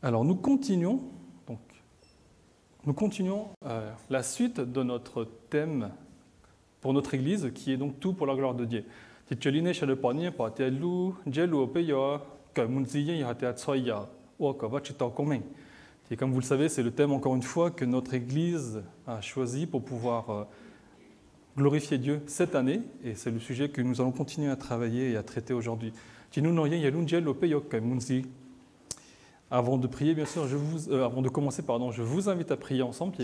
Alors nous continuons la suite de notre thème pour notre Église, qui est donc tout pour la gloire de Dieu. Et comme vous le savez, c'est le thème encore une fois que notre Église a choisi pour pouvoir glorifier Dieu cette année, et c'est le sujet que nous allons continuer à travailler et à traiter aujourd'hui. Avant de prier, bien sûr, avant de commencer, je vous invite à prier ensemble.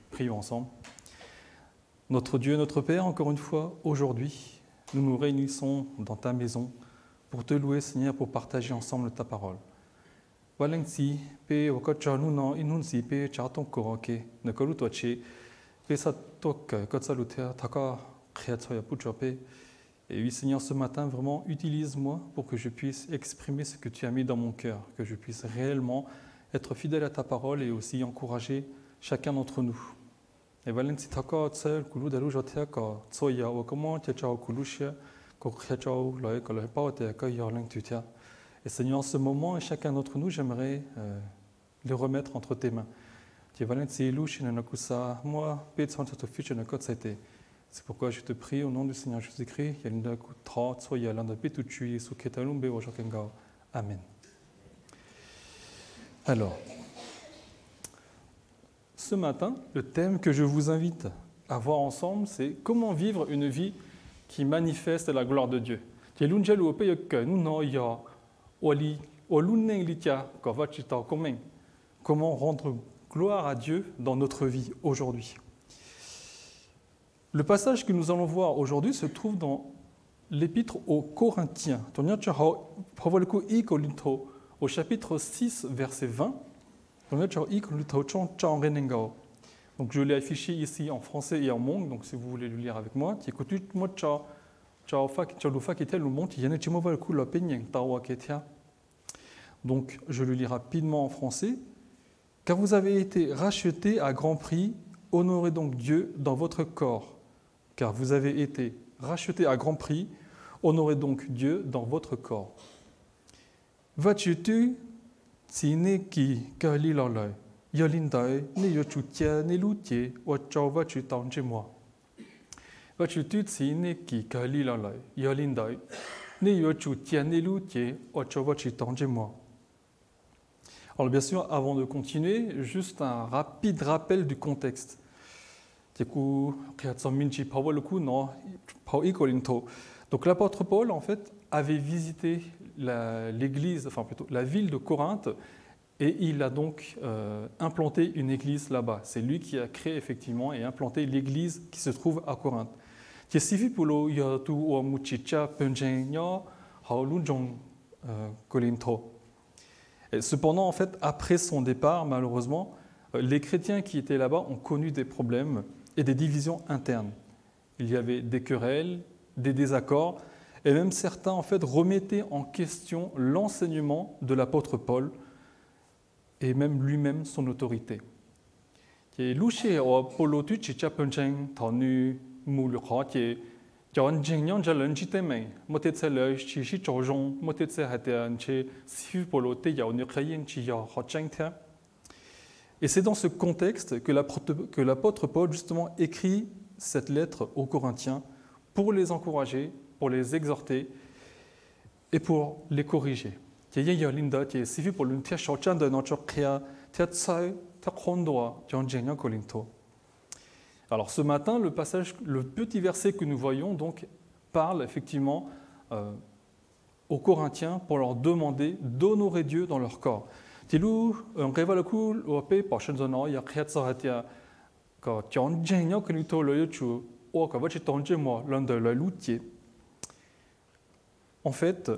Prions ensemble. Notre Dieu, notre Père, encore une fois, aujourd'hui, nous nous réunissons dans ta maison pour te louer, Seigneur, pour partager ensemble ta parole. Et oui, Seigneur, ce matin, vraiment, utilise-moi pour que je puisse exprimer ce que tu as mis dans mon cœur, que je puisse réellement être fidèle à ta parole et aussi encourager chacun d'entre nous. Et Seigneur, en ce moment, et chacun d'entre nous, j'aimerais le remettre entre tes mains. C'est pourquoi je te prie au nom du Seigneur Jésus-Christ. Amen. Alors, ce matin, le thème que je vous invite à voir ensemble, c'est comment vivre une vie qui manifeste la gloire de Dieu. Comment rendre gloire à Dieu dans notre vie aujourd'hui. Le passage que nous allons voir aujourd'hui se trouve dans l'épître aux Corinthiens, au chapitre 6, verset 20. Donc je l'ai affiché ici en français et en Hmong, donc si vous voulez le lire avec moi. Donc je le lis rapidement en français. Car vous avez été rachetés à grand prix, honorez donc Dieu dans votre corps. Car vous avez été rachetés à grand prix, honorez donc Dieu dans votre corps. Vachutu tsineki kalilalai, yolindai ne yochutia ne lutie, wachau vachutangemo. Vachutu tsineki kalilalai, yolindai ne yochutia ne lutie, wachau vachutangemo. Alors bien sûr, avant de continuer, juste un rapide rappel du contexte. Donc l'apôtre Paul, en fait, avait visité l'église, enfin plutôt la ville de Corinthe, et il a donc implanté une église là-bas. C'est lui qui a créé effectivement et implanté l'église qui se trouve à Corinthe. Et cependant, en fait, après son départ, malheureusement, les chrétiens qui étaient là-bas ont connu des problèmes et des divisions internes. Il y avait des querelles, des désaccords, et même certains, en fait, remettaient en question l'enseignement de l'apôtre Paul et même lui-même son autorité. Et c'est dans ce contexte que l'apôtre Paul justement écrit cette lettre aux Corinthiens pour les encourager, pour les exhorter et pour les corriger. Alors ce matin, le petit verset que nous voyons donc parle effectivement aux Corinthiens pour leur demander d'honorer Dieu dans leur corps. En fait,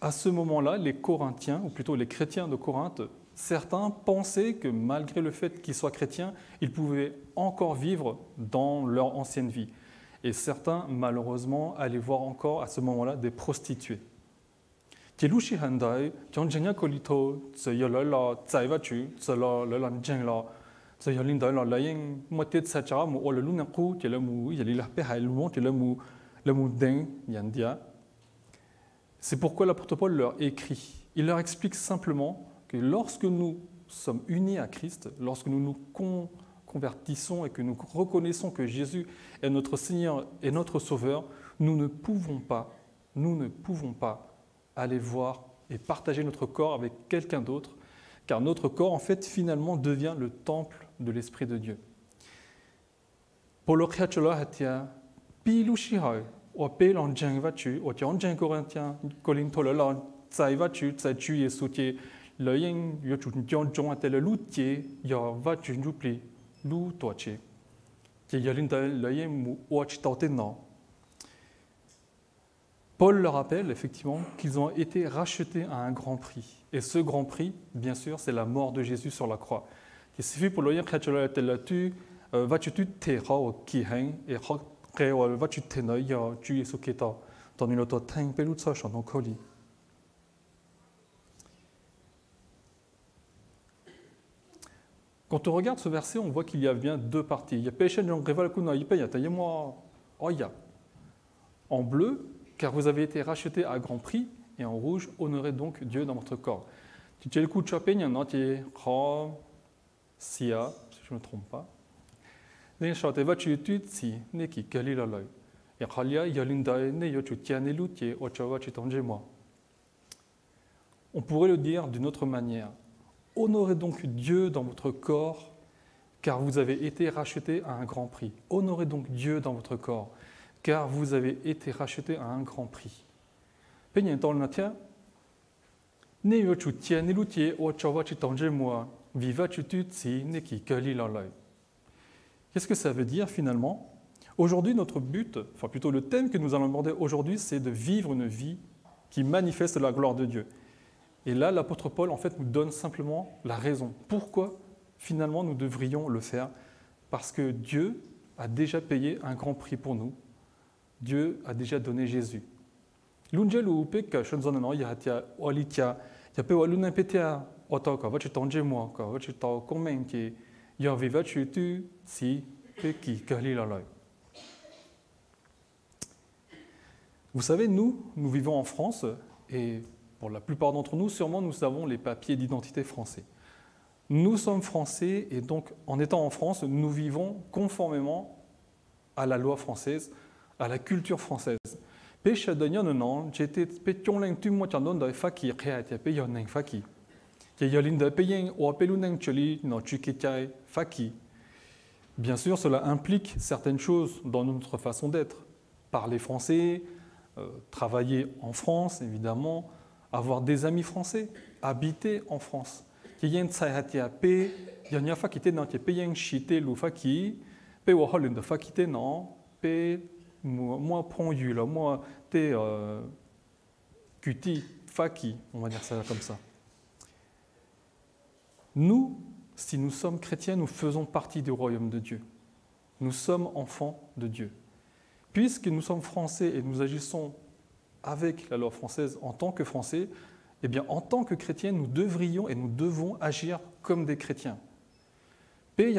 à ce moment-là, les Corinthiens, ou plutôt les chrétiens de Corinthe, certains pensaient que malgré le fait qu'ils soient chrétiens, ils pouvaient encore vivre dans leur ancienne vie. Et certains, malheureusement, allaient voir encore à ce moment-là des prostituées. Et C'est pourquoi l'apôtre Paul leur écrit. Il leur explique simplement que lorsque nous sommes unis à Christ, lorsque nous nous convertissons et que nous reconnaissons que Jésus est notre Seigneur et notre Sauveur, nous ne pouvons pas aller voir et partager notre corps avec quelqu'un d'autre, car notre corps, en fait, finalement, devient le temple de l'Esprit de Dieu. Paul leur rappelle effectivement qu'ils ont été rachetés à un grand prix. Et ce grand prix, bien sûr, c'est la mort de Jésus sur la croix. Il suffit pour le dire que tu vas tu te rendre qui hang et va tu te noyer tu es ce qui est dans une autre tang pelut ça dans colis. Quand on regarde ce verset, on voit qu'il y a bien deux parties. Il y a péché dans rival kuna il moi en bleu car vous avez été rachetés à grand prix, et en rouge, honorez donc Dieu dans votre corps. Si je ne me trompe pas. On pourrait le dire d'une autre manière. Honorez donc Dieu dans votre corps, car vous avez été rachetés à un grand prix. Honorez donc Dieu dans votre corps, car vous avez été rachetés à un grand prix. Qu'est-ce que ça veut dire finalement? Aujourd'hui, notre but, enfin plutôt le thème que nous allons aborder aujourd'hui, c'est de vivre une vie qui manifeste la gloire de Dieu. Et là, l'apôtre Paul, en fait, nous donne simplement la raison. Pourquoi finalement nous devrions le faire? Parce que Dieu a déjà payé un grand prix pour nous. Dieu a déjà donné Jésus. L'ungel ou pek shonzon no ya tia olitia ya pe waluna petia otoka va tu tanje moi ka va tu ta comment qui ya viva tu si pe qui kali la la. Vous savez, nous vivons en France et pour la plupart d'entre nous, sûrement nous avons les papiers d'identité français. Nous sommes français et donc en étant en France, nous vivons conformément à la loi française, à la culture française. Bien sûr, cela implique certaines choses dans notre façon d'être. Parler français, travailler en France, évidemment, avoir des amis français, habiter en France. Moi, moi, cutie, faki, on va dire ça comme ça. Nous, si nous sommes chrétiens, nous faisons partie du royaume de Dieu. Nous sommes enfants de Dieu. Puisque nous sommes français et nous agissons avec la loi française en tant que français, eh bien, en tant que chrétiens, nous devrions et nous devons agir comme des chrétiens. Et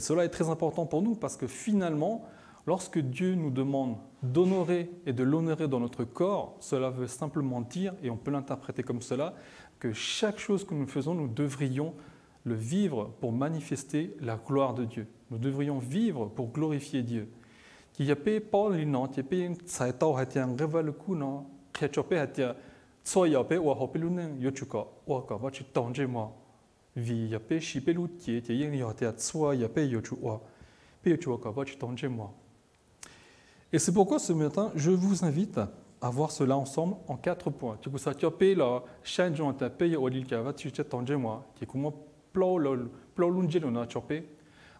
cela est très important pour nous parce que finalement, lorsque Dieu nous demande d'honorer et de l'honorer dans notre corps, cela veut simplement dire, et on peut l'interpréter comme cela, que chaque chose que nous faisons, nous devrions le vivre pour manifester la gloire de Dieu. Nous devrions vivre pour glorifier Dieu. Et c'est pourquoi ce matin, je vous invite à voir cela ensemble en 4 points.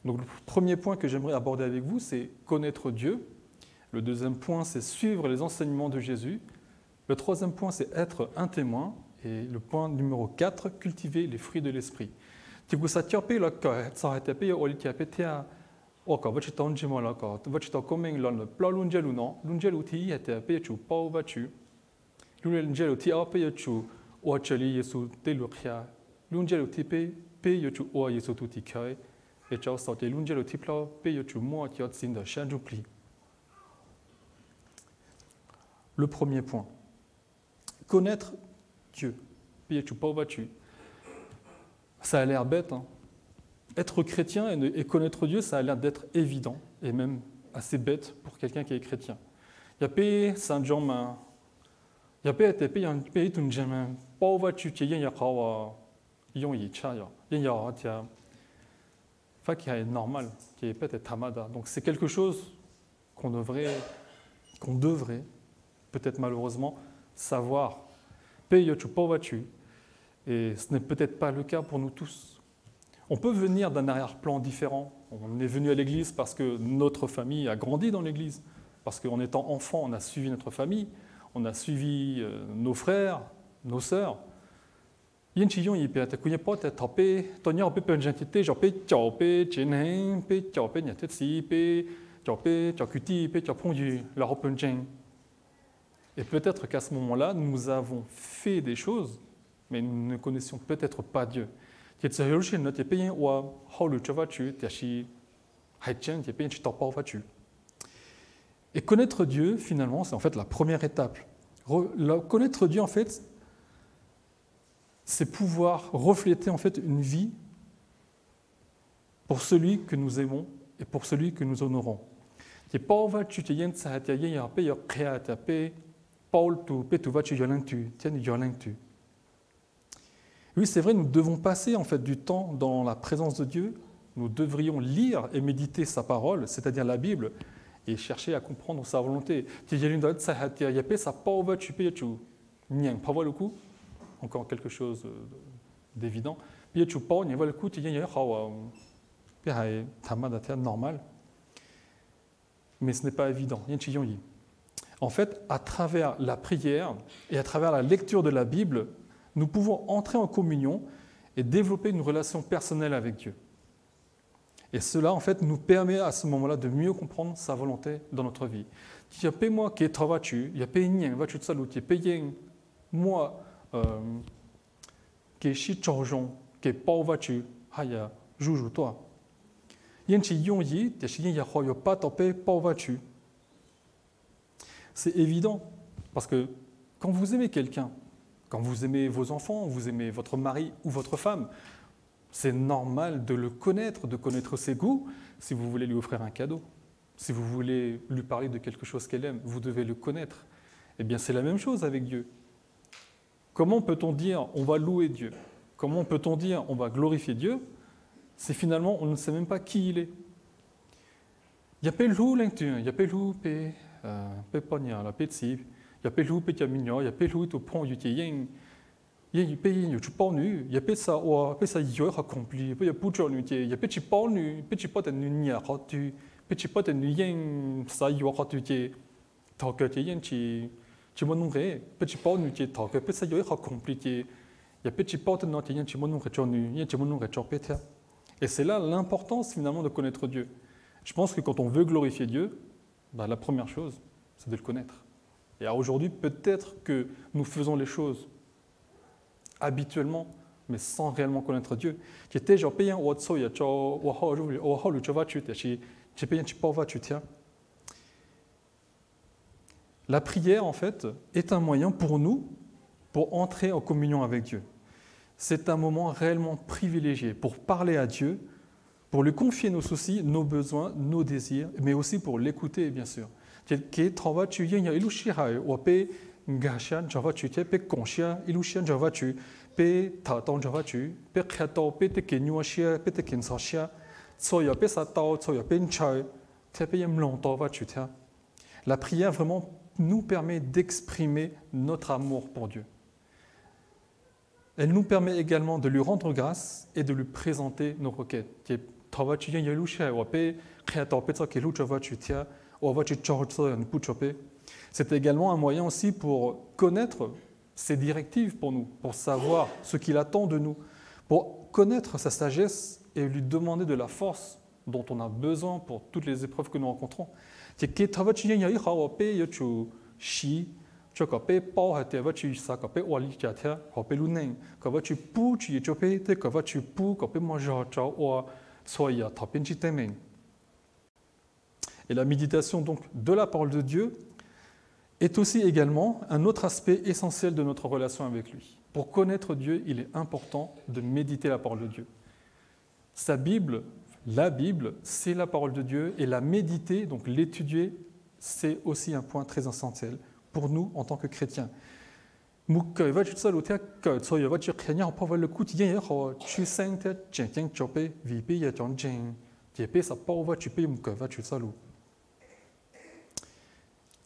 Donc le premier point que j'aimerais aborder avec vous, c'est connaître Dieu. Le deuxième point, c'est suivre les enseignements de Jésus. Le troisième point, c'est être un témoin. Et le point numéro 4, cultiver les fruits de l'esprit. oa chali yesu te lukia, lunje le tipe, pe yochu oa yesu tuti kai, et chao sa te lunje le tipla, pe yochu moa qui a tsin de chanjupli. Le premier point. Connaître Dieu. Pe yochu pa tu. Ça a l'air bête, hein. Être chrétien et connaître Dieu, ça a l'air d'être évident et même assez bête pour quelqu'un qui est chrétien. Il y a pas Saint Jean, il y a pas été un pays tout jamais. Pas va tu qui y a quoi, yon y cha ya, y a tia. Enfin qui est normal, qui est peut-être tamada. Donc c'est quelque chose qu'on devrait peut-être malheureusement savoir. Paye tu pas va tu. Et ce n'est peut-être pas le cas pour nous tous. On peut venir d'un arrière-plan différent. On est venu à l'église parce que notre famille a grandi dans l'église, parce qu'en étant enfant, on a suivi notre famille, on a suivi nos frères, nos sœurs. Il y a des gens qui ne peuvent pas taper, ils ont peu d'identité, ils ont peu de temps, peu de temps, peu de temps, peu de temps, peu de temps. Et peut-être qu'à ce moment-là, nous avons fait des choses, mais nous ne connaissions peut-être pas Dieu. Et connaître Dieu, finalement, c'est en fait la première étape. Connaître Dieu, en fait, c'est pouvoir refléter en fait une vie pour celui que nous aimons et pour celui que nous honorons. Oui, c'est vrai, nous devons passer en fait du temps dans la présence de Dieu. Nous devrions lire et méditer sa parole, c'est-à-dire la Bible, et chercher à comprendre sa volonté. Encore quelque chose d'évident. Normal. Mais ce n'est pas évident. En fait, à travers la prière et à travers la lecture de la Bible, nous pouvons entrer en communion et développer une relation personnelle avec Dieu. Et cela, en fait, nous permet à ce moment-là de mieux comprendre sa volonté dans notre vie. Il y a pas moi qui est travatu, il y a pas rien, va tu te saluer, payer moi qui est chichorjon, qui est pas va-tu, haya, joujou toi. Yenchi yonyi, t'es y a pas topé, pas va-tu. C'est évident, parce que quand vous aimez quelqu'un, quand vous aimez vos enfants, vous aimez votre mari ou votre femme, c'est normal de le connaître, de connaître ses goûts. Si vous voulez lui offrir un cadeau, si vous voulez lui parler de quelque chose qu'elle aime, vous devez le connaître. Eh bien, c'est la même chose avec Dieu. Comment peut-on dire on va louer Dieu? Comment peut-on dire on va glorifier Dieu si finalement on ne sait même pas qui il est? Il y a pas loup l'intuition, il y a pas loup pépania, la pétsi. Il y a pelou pe mignon, il y a pelou to pont yu tien. Il y a pays yu tu pas nu, il y a pe ça yo accompli, il y a poucho nu il y a petit pas nu, petit pas de nu nia tu, petit pas de nu yen ça yo tu tie. Ta que tien tu me nommerais, petit pas nu tie ta que pe ça yo accompli tie. Il y a petit pas de non tien tu me nommerais tu nu, yen tu me nommerais tu péter. Et c'est là l'importance finalement de connaître Dieu. Je pense que quand on veut glorifier Dieu, la première chose, c'est de le connaître. Et aujourd'hui, peut-être que nous faisons les choses habituellement, mais sans réellement connaître Dieu. La prière, en fait, est un moyen pour nous pour entrer en communion avec Dieu. C'est un moment réellement privilégié pour parler à Dieu, pour lui confier nos soucis, nos besoins, nos désirs, mais aussi pour l'écouter, bien sûr. Qui travaille tu y a illustré ou pe gashan java tu te pe conscient illustré java tu pe taton java tu pe créateur pe te kenyo chia pe te kensa chia so ya pe sa tao so ya pe nchai te pe yem longtemps va tu te. La prière vraiment nous permet d'exprimer notre amour pour Dieu. Elle nous permet également de lui rendre grâce et de lui présenter nos requêtes. Qui travaille tu y a illustré ou pe créateur pe ça que lu java tu te. C'est également un moyen aussi pour connaître ses directives pour nous, pour savoir ce qu'il attend de nous, pour connaître sa sagesse et lui demander de la force dont on a besoin pour toutes les épreuves que nous rencontrons. cho có bé bao hạt thì vợ chú sa có bé oali chả thế họ bé luôn nè có vợ chú pu chú cho bé thế có vợ chú pu có bé mua giò cho oa soit à thọ bên chỉ tên mình. Et la méditation donc de la parole de Dieu est aussi également un autre aspect essentiel de notre relation avec lui. Pour connaître Dieu, il est important de méditer la parole de Dieu. Sa Bible, la Bible, c'est la parole de Dieu et la méditer, donc l'étudier, c'est aussi un point très essentiel pour nous en tant que chrétiens.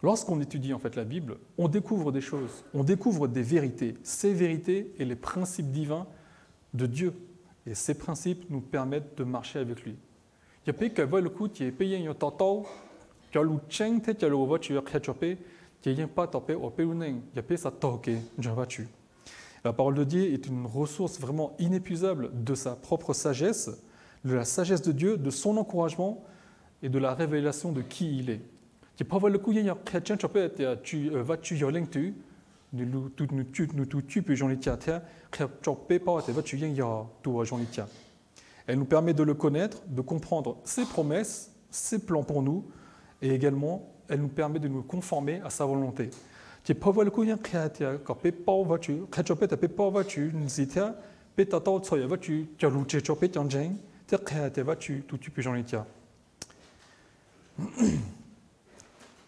Lorsqu'on étudie en fait la Bible, on découvre des choses, on découvre des vérités, ces vérités et les principes divins de Dieu. Et ces principes nous permettent de marcher avec lui. La parole de Dieu est une ressource vraiment inépuisable de sa propre sagesse, de la sagesse de Dieu, de son encouragement et de la révélation de qui il est. Elle nous permet de le connaître, de comprendre ses promesses, ses plans pour nous, et également, elle nous permet de nous conformer à sa volonté.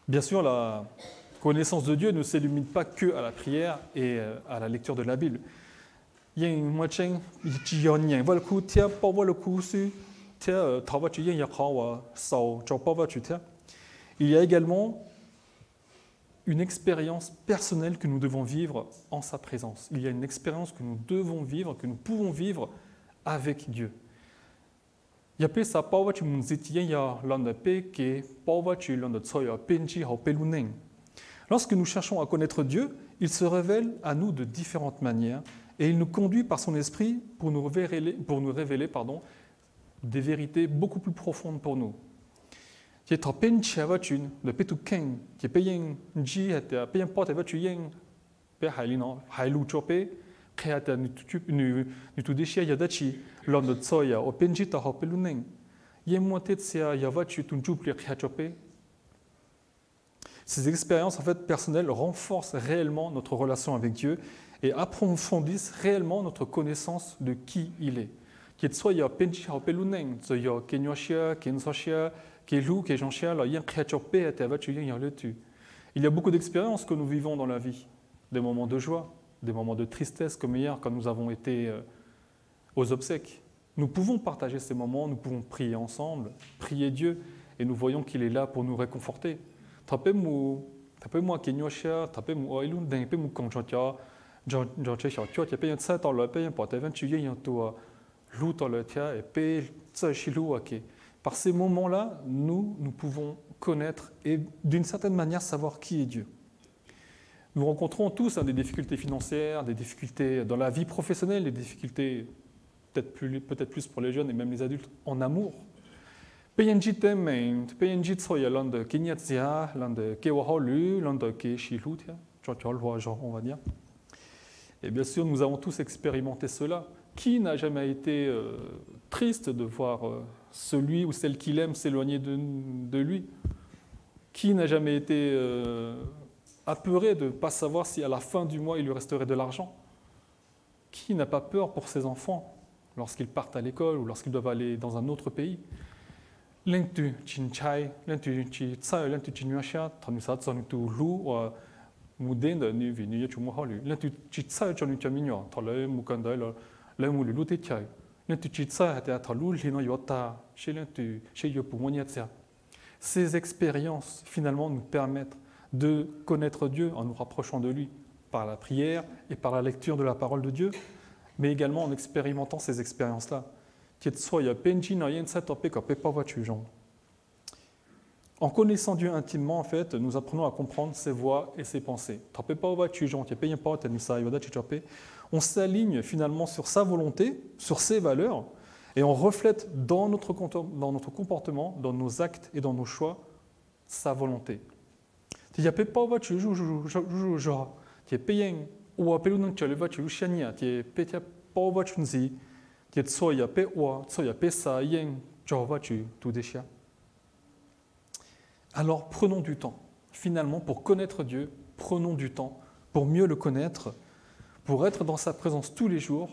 Bien sûr, la connaissance de Dieu ne se limite pas que à la prière et à la lecture de la Bible. Il y a également une expérience personnelle que nous devons vivre en sa présence. Il y a une expérience que nous devons vivre, que nous pouvons vivre avec Dieu. Lorsque nous cherchons à connaître Dieu, il se révèle à nous de différentes manières et il nous conduit par son esprit pour nous révéler des vérités beaucoup plus profondes pour nous. Ces expériences en fait, personnelles renforcent réellement notre relation avec Dieu et approfondissent réellement notre connaissance de qui il est. Il y a beaucoup d'expériences que nous vivons dans la vie, des moments de joie, des moments de tristesse comme hier quand nous avons été aux obsèques. Nous pouvons partager ces moments, nous pouvons prier ensemble, prier Dieu et nous voyons qu'il est là pour nous réconforter. Par ces moments-là, nous pouvons connaître et d'une certaine manière savoir qui est Dieu. Nous rencontrons tous des difficultés financières, des difficultés dans la vie professionnelle, des difficultés peut-être plus pour les jeunes et même les adultes en amour. On va dire. Et bien sûr, nous avons tous expérimenté cela. Qui n'a jamais été triste de voir celui ou celle qu'il aime s'éloigner de lui? Qui n'a jamais été apeuré de ne pas savoir si à la fin du mois il lui resterait de l'argent? Qui n'a pas peur pour ses enfants lorsqu'ils partent à l'école ou lorsqu'ils doivent aller dans un autre pays? Ces expériences, finalement, nous permettent de connaître Dieu en nous rapprochant de lui par la prière et par la lecture de la parole de Dieu, mais également en expérimentant ces expériences-là. En connaissant Dieu intimement, en fait, nous apprenons à comprendre ses voies et ses pensées. On s'aligne finalement sur sa volonté, sur ses valeurs, et on reflète dans notre comportement, dans nos actes et dans nos choix, sa volonté. thì ya pe pa va chu ju jo thì pe yang wa pe lu nang chale va chu shania thì pe ta pa va chu zi thì so ya pe wa so ya pe sa yang jo va chu tout déchia. Alors prenons du temps. Finalement, pour connaître Dieu, prenons du temps pour mieux le connaître, pour être dans sa présence tous les jours,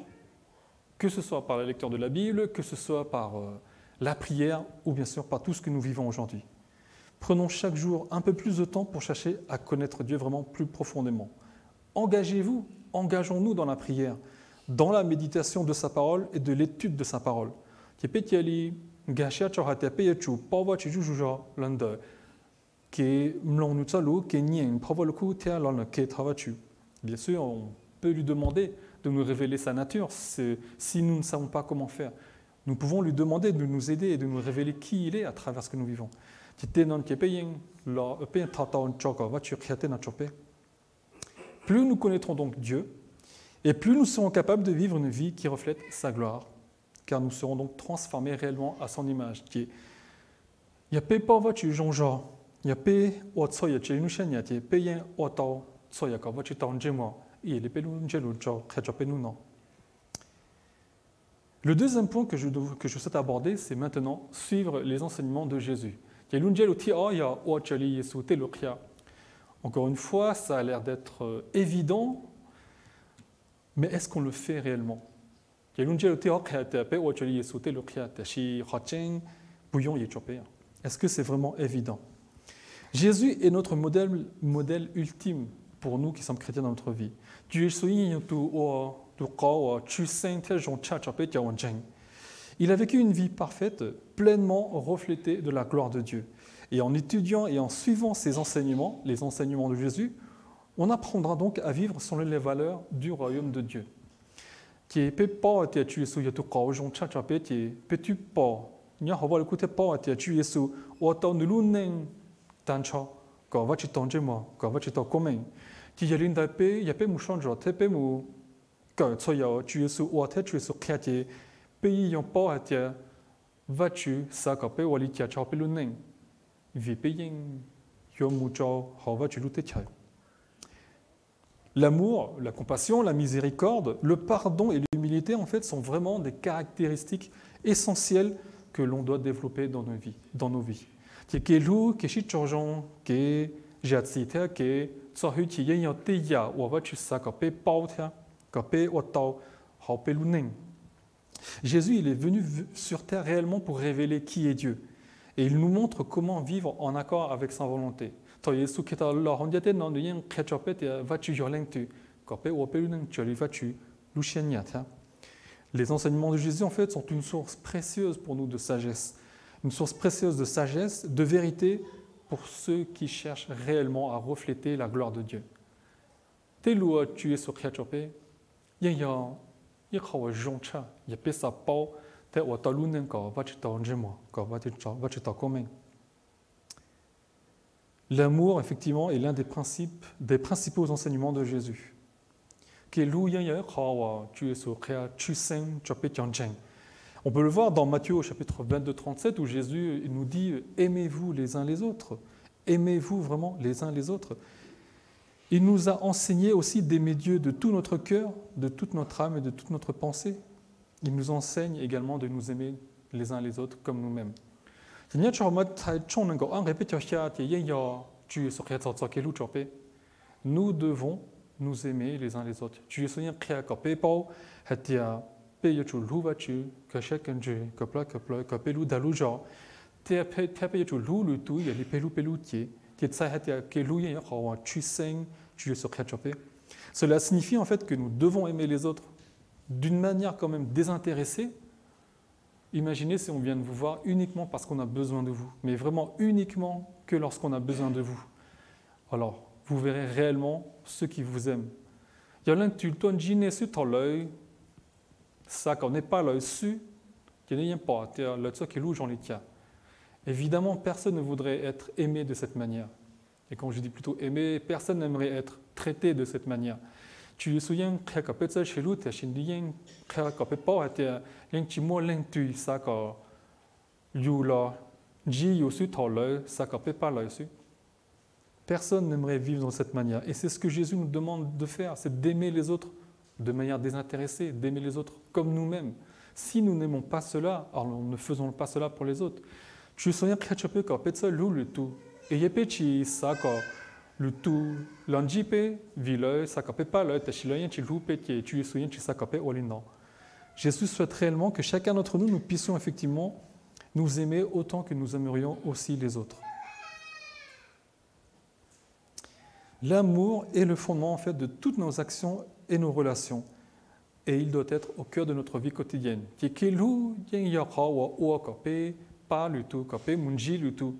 que ce soit par la lecture de la Bible, que ce soit par la prière ou bien sûr par tout ce que nous vivons aujourd'hui. Prenons chaque jour un peu plus de temps pour chercher à connaître Dieu vraiment plus profondément. Engagez-vous, engageons-nous dans la prière, dans la méditation de sa parole et de l'étude de sa parole. Bien sûr, on peut lui demander de nous révéler sa nature si nous ne savons pas comment faire. Nous pouvons lui demander de nous aider et de nous révéler qui il est à travers ce que nous vivons. Plus nous connaîtrons donc Dieu, et plus nous serons capables de vivre une vie qui reflète sa gloire, car nous serons donc transformés réellement à son image. Le deuxième point que je souhaite aborder, c'est maintenant suivre les enseignements de Jésus. Encore une fois, ça a l'air d'être évident, mais est-ce qu'on le fait réellement? Est-ce que c'est vraiment évident? Jésus est notre modèle ultime pour nous qui sommes chrétiens dans notre vie. Il a vécu une vie parfaite, pleinement reflétée de la gloire de Dieu. Et en étudiant et en suivant ses enseignements, les enseignements de Jésus, on apprendra donc à vivre selon les valeurs du royaume de Dieu. L'amour, la compassion, la miséricorde, le pardon et l'humilité, en fait, sont vraiment des caractéristiques essentielles que l'on doit développer dans nos vies. Jésus, il est venu sur terre réellement pour révéler qui est Dieu. Et il nous montre comment vivre en accord avec sa volonté. Les enseignements de Jésus, en fait, sont une source précieuse pour nous de sagesse. Une source précieuse de sagesse, de vérité pour ceux qui cherchent réellement à refléter la gloire de Dieu. L'amour, effectivement, est l'un des principaux enseignements de Jésus. On peut le voir dans Matthieu au chapitre 22-37 où Jésus nous dit « Aimez-vous les uns les autres ». Aimez-vous vraiment les uns les autres. Il nous a enseigné aussi d'aimer Dieu de tout notre cœur, de toute notre âme et de toute notre pensée. Il nous enseigne également de nous aimer les uns les autres comme nous-mêmes. Nous devons nous aimer les uns les autres. Cela signifie en fait que nous devons aimer les autres d'une manière quand même désintéressée. Imaginez si on vient de vous voir uniquement parce qu'on a besoin de vous, mais vraiment uniquement que lorsqu'on a besoin de vous. Alors, vous verrez réellement ceux qui vous aiment. Ça, qu'on n'est pas là dessus, évidemment, personne ne voudrait être aimé de cette manière. Et quand je dis plutôt aimé, personne n'aimerait être traité de cette manière. Tu souviens que chez nous, Personne n'aimerait vivre de cette manière. Et c'est ce que Jésus nous demande de faire, c'est d'aimer les autres de manière désintéressée, d'aimer les autres comme nous-mêmes. Si nous n'aimons pas cela, alors nous ne faisons pas cela pour les autres. Tu souviens que tu peux le tout. Et il y a ça le tout. L'anjipe, vile, ça ne pas le tachiloyen, tu loupe, tu souviens que ça capé au linan. Jésus souhaite réellement que chacun d'entre nous, nous puissions effectivement nous aimer autant que nous aimerions aussi les autres. L'amour est le fondement en fait de toutes nos actions et nos relations. Et il doit être au cœur de notre vie quotidienne. Pas du tout, munji du tout.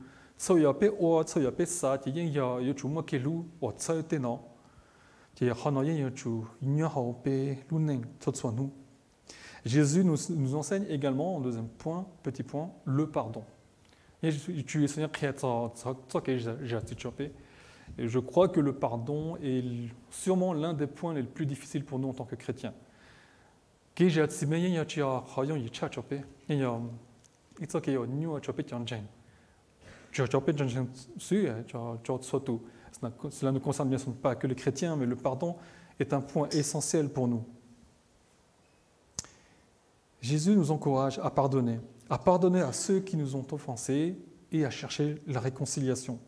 Jésus nous enseigne également, en deuxième point, petit point, le pardon. Et je crois que le pardon est sûrement l'un des points les plus difficiles pour nous en tant que chrétiens. Cela ne concerne bien sûr pas que les chrétiens, mais le pardon est un point essentiel pour nous. Jésus nous encourage à pardonner à ceux qui nous ont offensés et à chercher la réconciliation.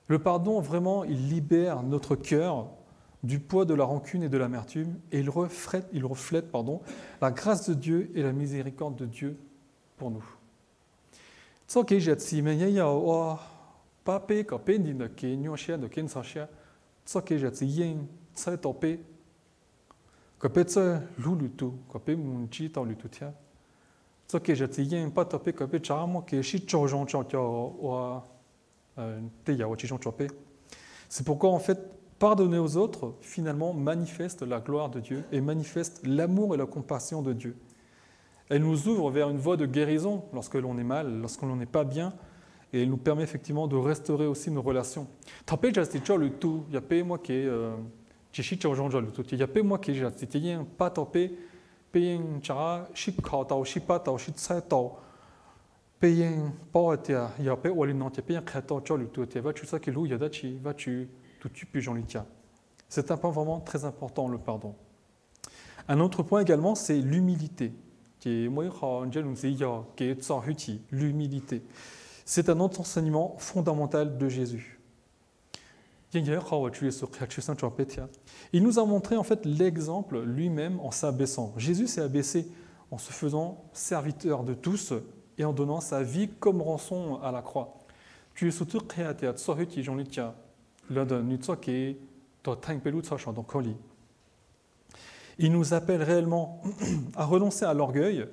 Le pardon, vraiment, il libère notre cœur du poids de la rancune et de l'amertume et il reflète la grâce de Dieu et la miséricorde de Dieu pour nous. C'est pourquoi, en fait, pardonner aux autres, finalement, manifeste la gloire de Dieu et manifeste l'amour et la compassion de Dieu. Elle nous ouvre vers une voie de guérison lorsque l'on est mal, lorsque l'on n'est pas bien, et elle nous permet effectivement de restaurer aussi nos relations. C'est un point vraiment très important, le pardon. Un autre point également, c'est l'humilité. L'humilité. C'est un autre enseignement fondamental de Jésus. Il nous a montré en fait l'exemple lui-même en s'abaissant. Jésus s'est abaissé en se faisant serviteur de tous et en donnant sa vie comme rançon à la croix. Il nous appelle réellement à renoncer à l'orgueil,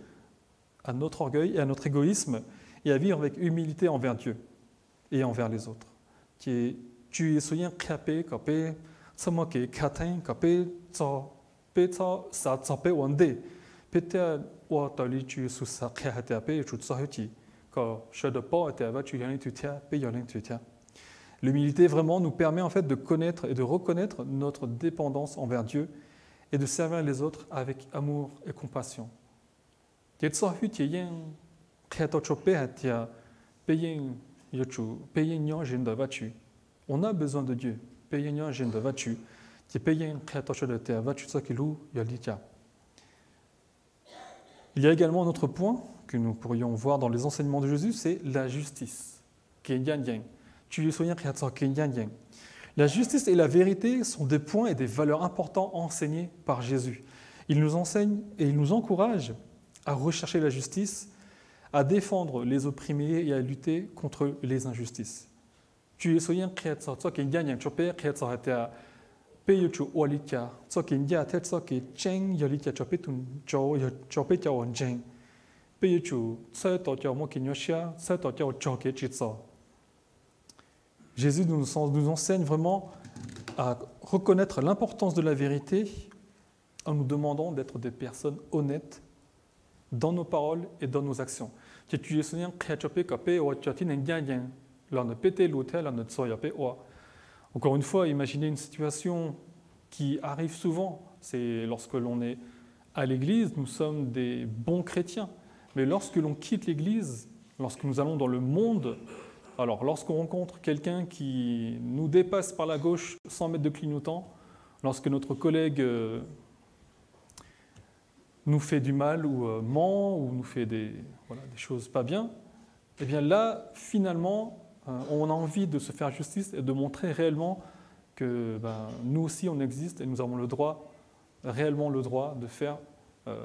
à notre orgueil et à notre égoïsme et à vivre avec humilité envers Dieu et envers les autres. L'humilité vraiment nous permet en fait de connaître et de reconnaître notre dépendance envers Dieu et de servir les autres avec amour et compassion. On a besoin de Dieu. Il y a également un autre point que nous pourrions voir dans les enseignements de Jésus, c'est la justice. La justice et la vérité sont des points et des valeurs importants enseignés par Jésus. Il nous enseigne et il nous encourage à rechercher la justice, à défendre les opprimés et à lutter contre les injustices. Jésus nous enseigne vraiment à reconnaître l'importance de la vérité en nous demandant d'être des personnes honnêtes dans nos paroles et dans nos actions. Encore une fois, imaginez une situation qui arrive souvent. C'est lorsque l'on est à l'église, nous sommes des bons chrétiens. Mais lorsque l'on quitte l'église, lorsque nous allons dans le monde, Alors, lorsqu'on rencontre quelqu'un qui nous dépasse par la gauche 100 mètres de clignotant, lorsque notre collègue nous fait du mal ou ment ou nous fait des choses pas bien, eh bien là, finalement, on a envie de se faire justice et de montrer réellement que nous aussi on existe et nous avons réellement le droit de faire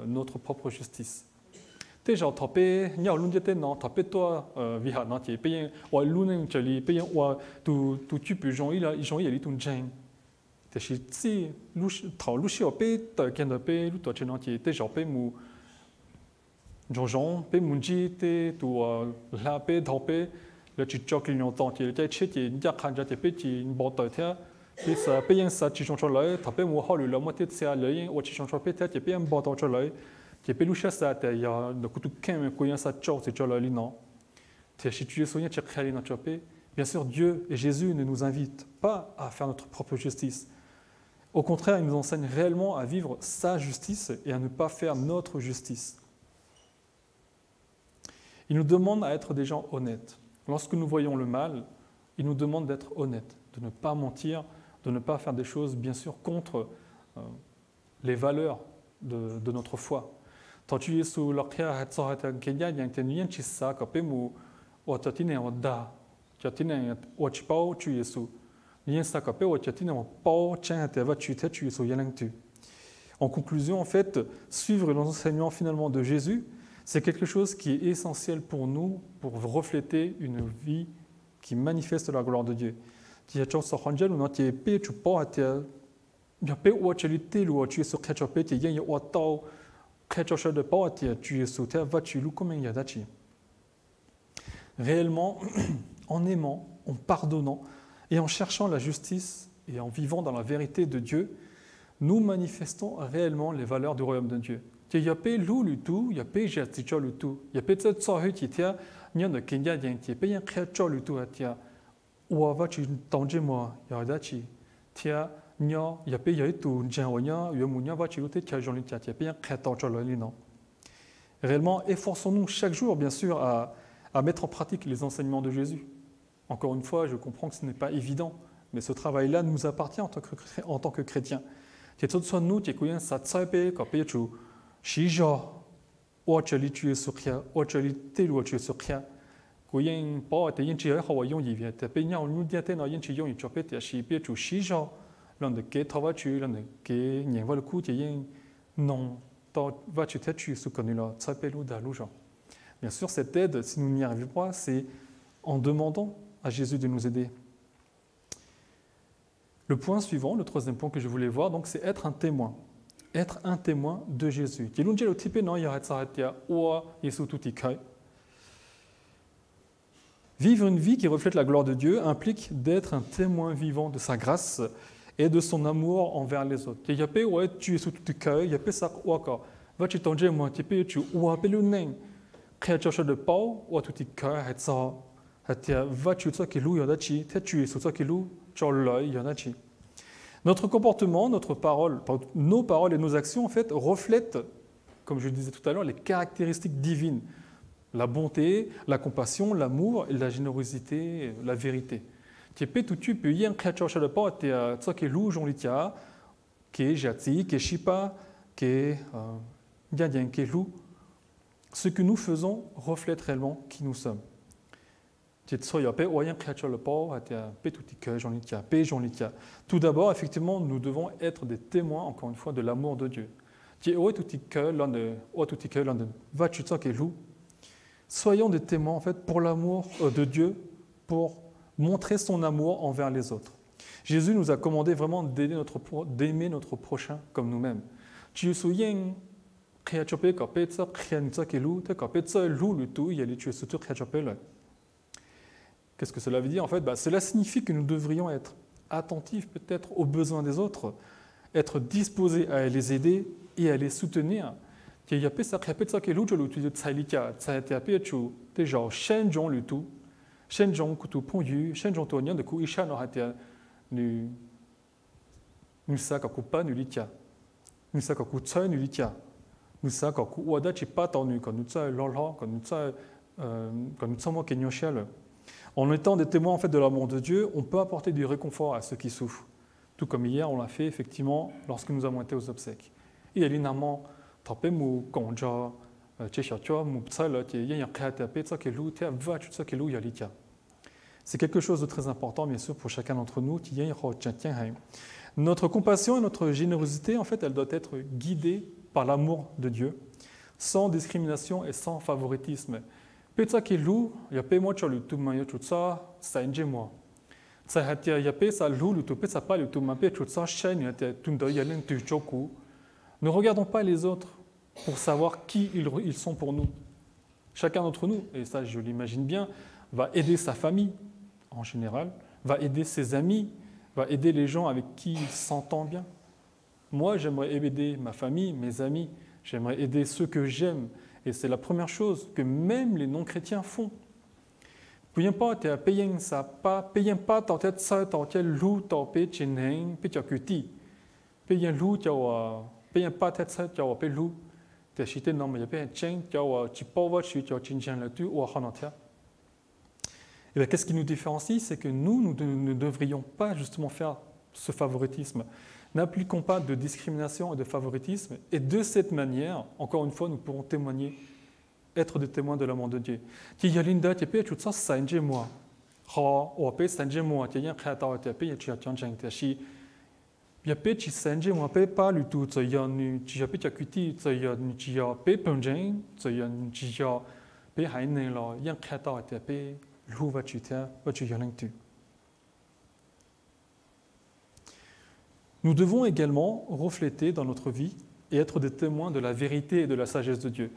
notre propre justice. Thế giờ thọ pe nhau luôn thế nó thọ pe toi vì họ nó chỉ pe ou luôn cho li pe ou tu tu peux ils ont il tout jeng. Thế si thọ lu xio pe tờ kiến tờ pe lu tờ trên nó chỉ thế giờ pe mu Jean pe munji te tu la pe thọ pe le chỉ cho kinh nghiệm tông chỉ cái chết chỉ nhắc khăn ra thì pe chỉ bỏ tờ thế thì sa pe yang sa chỉ trong cho lại thọ pe mu họ lu một thế xe lại ou chỉ trong cho pe thế chỉ pe bỏ tờ cho lại qui est peluche ça il y a de couteau qu'un coin ça tchor c'est tchor non tu es situé soigné tu es dans chopé bien sûr Dieu et Jésus ne nous invitent pas à faire notre propre justice. Au contraire, il nous enseigne réellement à vivre sa justice et à ne pas faire notre justice. Il nous demande à être des gens honnêtes. Lorsque nous voyons le mal, il nous demande d'être honnêtes, de ne pas mentir, de ne pas faire des choses bien sûr contre les valeurs de notre foi. Tant tu es sous leur cœur, tu as été Kenya, il y a un chissa, quand tu ou tu as un da, tu as un watchpau, tu es sous. Il y a un sac ou tu as un pau, tiens, tu es sous tu. En conclusion, en fait, suivre l'enseignement finalement de Jésus, c'est quelque chose qui est essentiel pour nous, pour refléter une vie qui manifeste la gloire de Dieu. Tu as un sac ou non, tu es payé, tu pas, tu as bien payé ou tu es sur ketchup, tu es un tau. Réellement, en aimant, en pardonnant et en cherchant la justice et en vivant dans la vérité de Dieu, nous manifestons réellement les valeurs du royaume de Dieu. Il y a pas l'ou le tout, il y a pas j'ai le tout, il y a peut-être ça qui tient, il y a de Kenya qui est pas un créature le tout à tia, ou va tu t'engager moi, il y a d'achi, tia. Il y a pas y a tout Jean-Onya, il y a Mounia va chiloter qui a Jean-Luc il y a pas un créateur sur le non. Réellement, efforçons-nous chaque jour, bien sûr, à mettre en pratique les enseignements de Jésus. Encore une fois, je comprends que ce n'est pas évident, mais ce travail-là nous appartient en tant que chrétiens. Tu es tout soit nous, tu es couillon, ça tsape, quand tu es shija, ou tu es tu es sur rien, ou tu es tel ou tu es sur rien. Couillon pas, tu es tu es hawaïon, il vient, tu es payé en nous diaté dans yin chiyon, il chopé, tu es shipé, tu shija. L'un de qui travaille tu, l'un de qui n'y va le coup, tu es non, va tu t'es tu sous connu là, ça s'appelle ou d'alouja. Bien sûr, cette aide, si nous n'y arrivons pas, c'est en demandant à Jésus de nous aider. Le point suivant, le troisième point que je voulais voir, donc, c'est être un témoin. Être un témoin de Jésus. Vivre une vie qui reflète la gloire de Dieu implique d'être un témoin vivant de sa grâce et de son amour envers les autres. Il y a pas ouais tu es sous tout cœur, il y a pas ça quoi. Va tu t'engager moi tu peux tu ou appelle le nom. Créature de Paul ou tout cœur et ça va tu ça qui loue y en a chi, tu es sous ça qui loue, tu l'œil y en a chi. Notre comportement, nos paroles et nos actions en fait reflètent, comme je le disais tout à l'heure, les caractéristiques divines. La bonté, la compassion, l'amour, la générosité, la vérité. Tu peux tout tu peux y un créature de pas tu ça qui loue Jean Litia, qui est jati, qui est chipa, qui est bien qui est loue. Ce que nous faisons reflète réellement qui nous sommes. Tu sais y a pas un créature de pas tu peux tout que Jean Litia, pe Jean Litia. Tout d'abord, effectivement, nous devons être des témoins encore une fois de l'amour de Dieu. Tu es tout que l'un de va tu ça qui loue. Soyons des témoins en fait pour l'amour de Dieu, pour montrer son amour envers les autres. Jésus nous a commandé vraiment d'aimer notre prochain comme nous-mêmes. Tu te souviens qu'est-ce que cela veut dire en fait? Cela signifie que nous devrions être attentifs peut-être aux besoins des autres, être disposés à les aider et à les soutenir. Il y a pas ça qui est l'autre le tout de Tsailika, Tsaitiapé, tu genre Shenjong le tout, Shenjong couteau pondu, Shenjong tonien de coup Isha n'aura été nu saka coupa nulitia, nu saka kutsa nulitia, nu saka ku wada chi pas tenu quand nous ça lolo quand nous sommes kenyoshel. En étant des témoins en fait, de l'amour de Dieu, on peut apporter du réconfort à ceux qui souffrent. Tout comme hier, on l'a fait effectivement lorsque nous avons été aux obsèques. Et évidemment, c'est quelque chose de très important, bien sûr, pour chacun d'entre nous. Notre compassion et notre générosité, en fait, elle doit être guidée par l'amour de Dieu, sans discrimination et sans favoritisme. Ne regardons pas les autres pour savoir qui ils sont pour nous. Chacun d'entre nous, et ça je l'imagine bien, va aider sa famille en général, va aider ses amis, va aider les gens avec qui il s'entend bien. Moi, j'aimerais aider ma famille, mes amis, j'aimerais aider ceux que j'aime. Et c'est la première chose que même les non-chrétiens font. Puyeng pas te payeng sa pa payeng pas ta tête ça ta tête lu ta pe chineng pe cha cuti. Payeng lu cha wa payeng pas tête ça cha wa pe lu. Te chité non mais pe cheng cha wa chi pa wa chi cha chin chen la tu wa hanatia. Et bien, qu'est-ce qui nous différencie? C'est que nous ne devrions pas justement faire ce favoritisme. N'appliquons pas de discrimination et de favoritisme. Et de cette manière, encore une fois, nous pourrons témoigner, être des témoins de l'amour de Dieu. Nous devons également refléter dans notre vie et être des témoins de la vérité et de la sagesse de Dieu.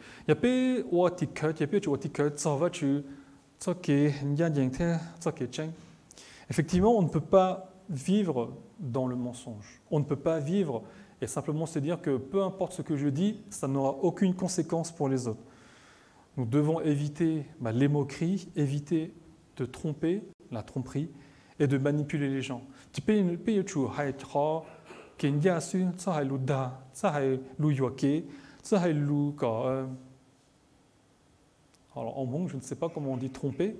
Effectivement, on ne peut pas vivre dans le mensonge. On ne peut pas vivre et simplement se dire que peu importe ce que je dis, ça n'aura aucune conséquence pour les autres. Nous devons éviter les moqueries, éviter de tromper, la tromperie, et de manipuler les gens. Alors en bon, je ne sais pas comment on dit tromper.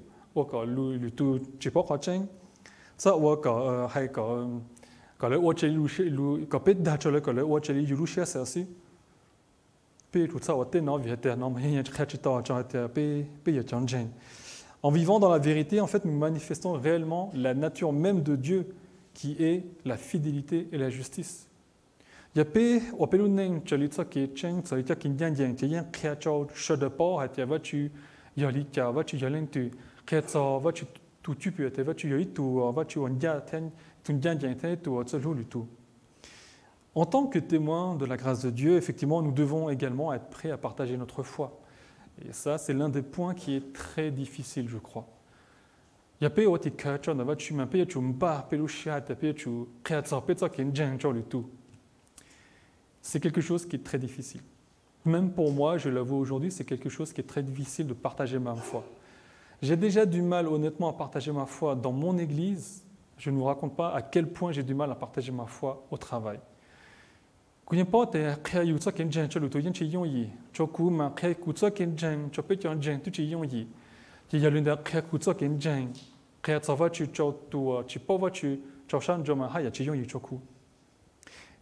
En vivant dans la vérité, en fait, nous manifestons réellement la nature même de Dieu, qui est la fidélité et la justice. En tant que témoins de la grâce de Dieu, effectivement, nous devons également être prêts à partager notre foi. Et ça, c'est l'un des points qui est très difficile, je crois. C'est quelque chose qui est très difficile. Même pour moi, je l'avoue aujourd'hui, c'est quelque chose qui est très difficile de partager ma foi. J'ai déjà du mal, honnêtement, à partager ma foi dans mon église. Je ne vous raconte pas à quel point j'ai du mal à partager ma foi au travail. Il y a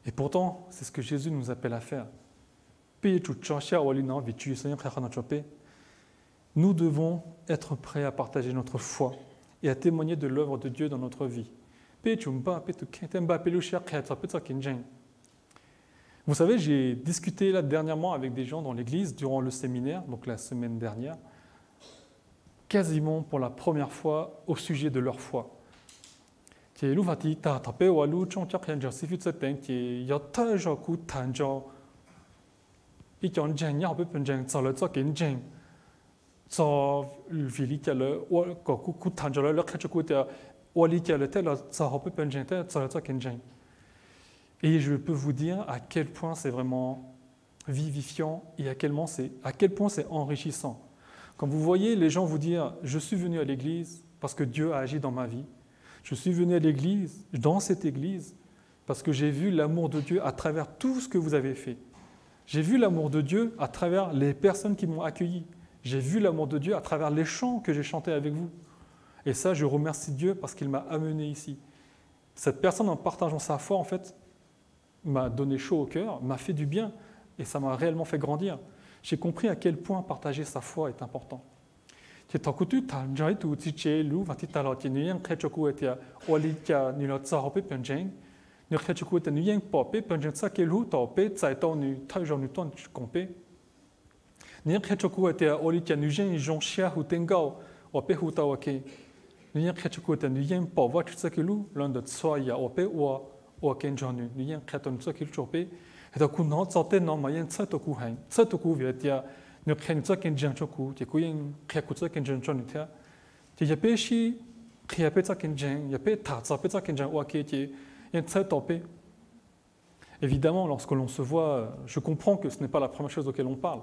Et pourtant, c'est ce que Jésus nous appelle à faire. Nous devons être prêts à partager notre foi et à témoigner de l'œuvre de Dieu dans notre vie. Vous savez, j'ai discuté là dernièrement avec des gens dans l'église durant le séminaire, donc la semaine dernière, quasiment pour la première fois au sujet de leur foi. Et je peux vous dire à quel point c'est vraiment vivifiant et à quel point c'est enrichissant. Quand vous voyez les gens vous dire « Je suis venu à l'église parce que Dieu a agi dans ma vie. Je suis venu à l'église, dans cette église, parce que j'ai vu l'amour de Dieu à travers tout ce que vous avez fait. J'ai vu l'amour de Dieu à travers les personnes qui m'ont accueilli. J'ai vu l'amour de Dieu à travers les chants que j'ai chantés avec vous. Et ça, je remercie Dieu parce qu'il m'a amené ici. Cette personne, en partageant sa foi, en fait, m'a donné chaud au cœur, m'a fait du bien, et ça m'a réellement fait grandir. J'ai compris à quel point partager sa foi est important. Tu as écouté, tu as déjà tout dit, lu, va t'y aller, tu n'es rien que tu as oli kia ni la tsahopé penjeng, ni que tu as n'es rien popé penjeng ça que lu topé, ça est en nu, t'as jamais ton compé. Ni que tu as oli kia ni rien jon chia ou tengao, ou pe ou ta wake. Ni que tu as n'es rien pas, va tu sais que lu, l'un de soi ya ou pe ou ken jonu, ni rien que tu as que lu chopé. Et donc on a sorti non moyen ça te coup hein, ça te coup vient tia. Nous créons ça qu'un jeune chokou, tu es créé ça qu'un jeune chon était. Tu y a pas si créé ça qu'un jeune, y a pas tas ça ça qu'un jeune ou qui est y a ça topé. Évidemment, lorsque l'on se voit, je comprends que ce n'est pas la première chose auquel on parle.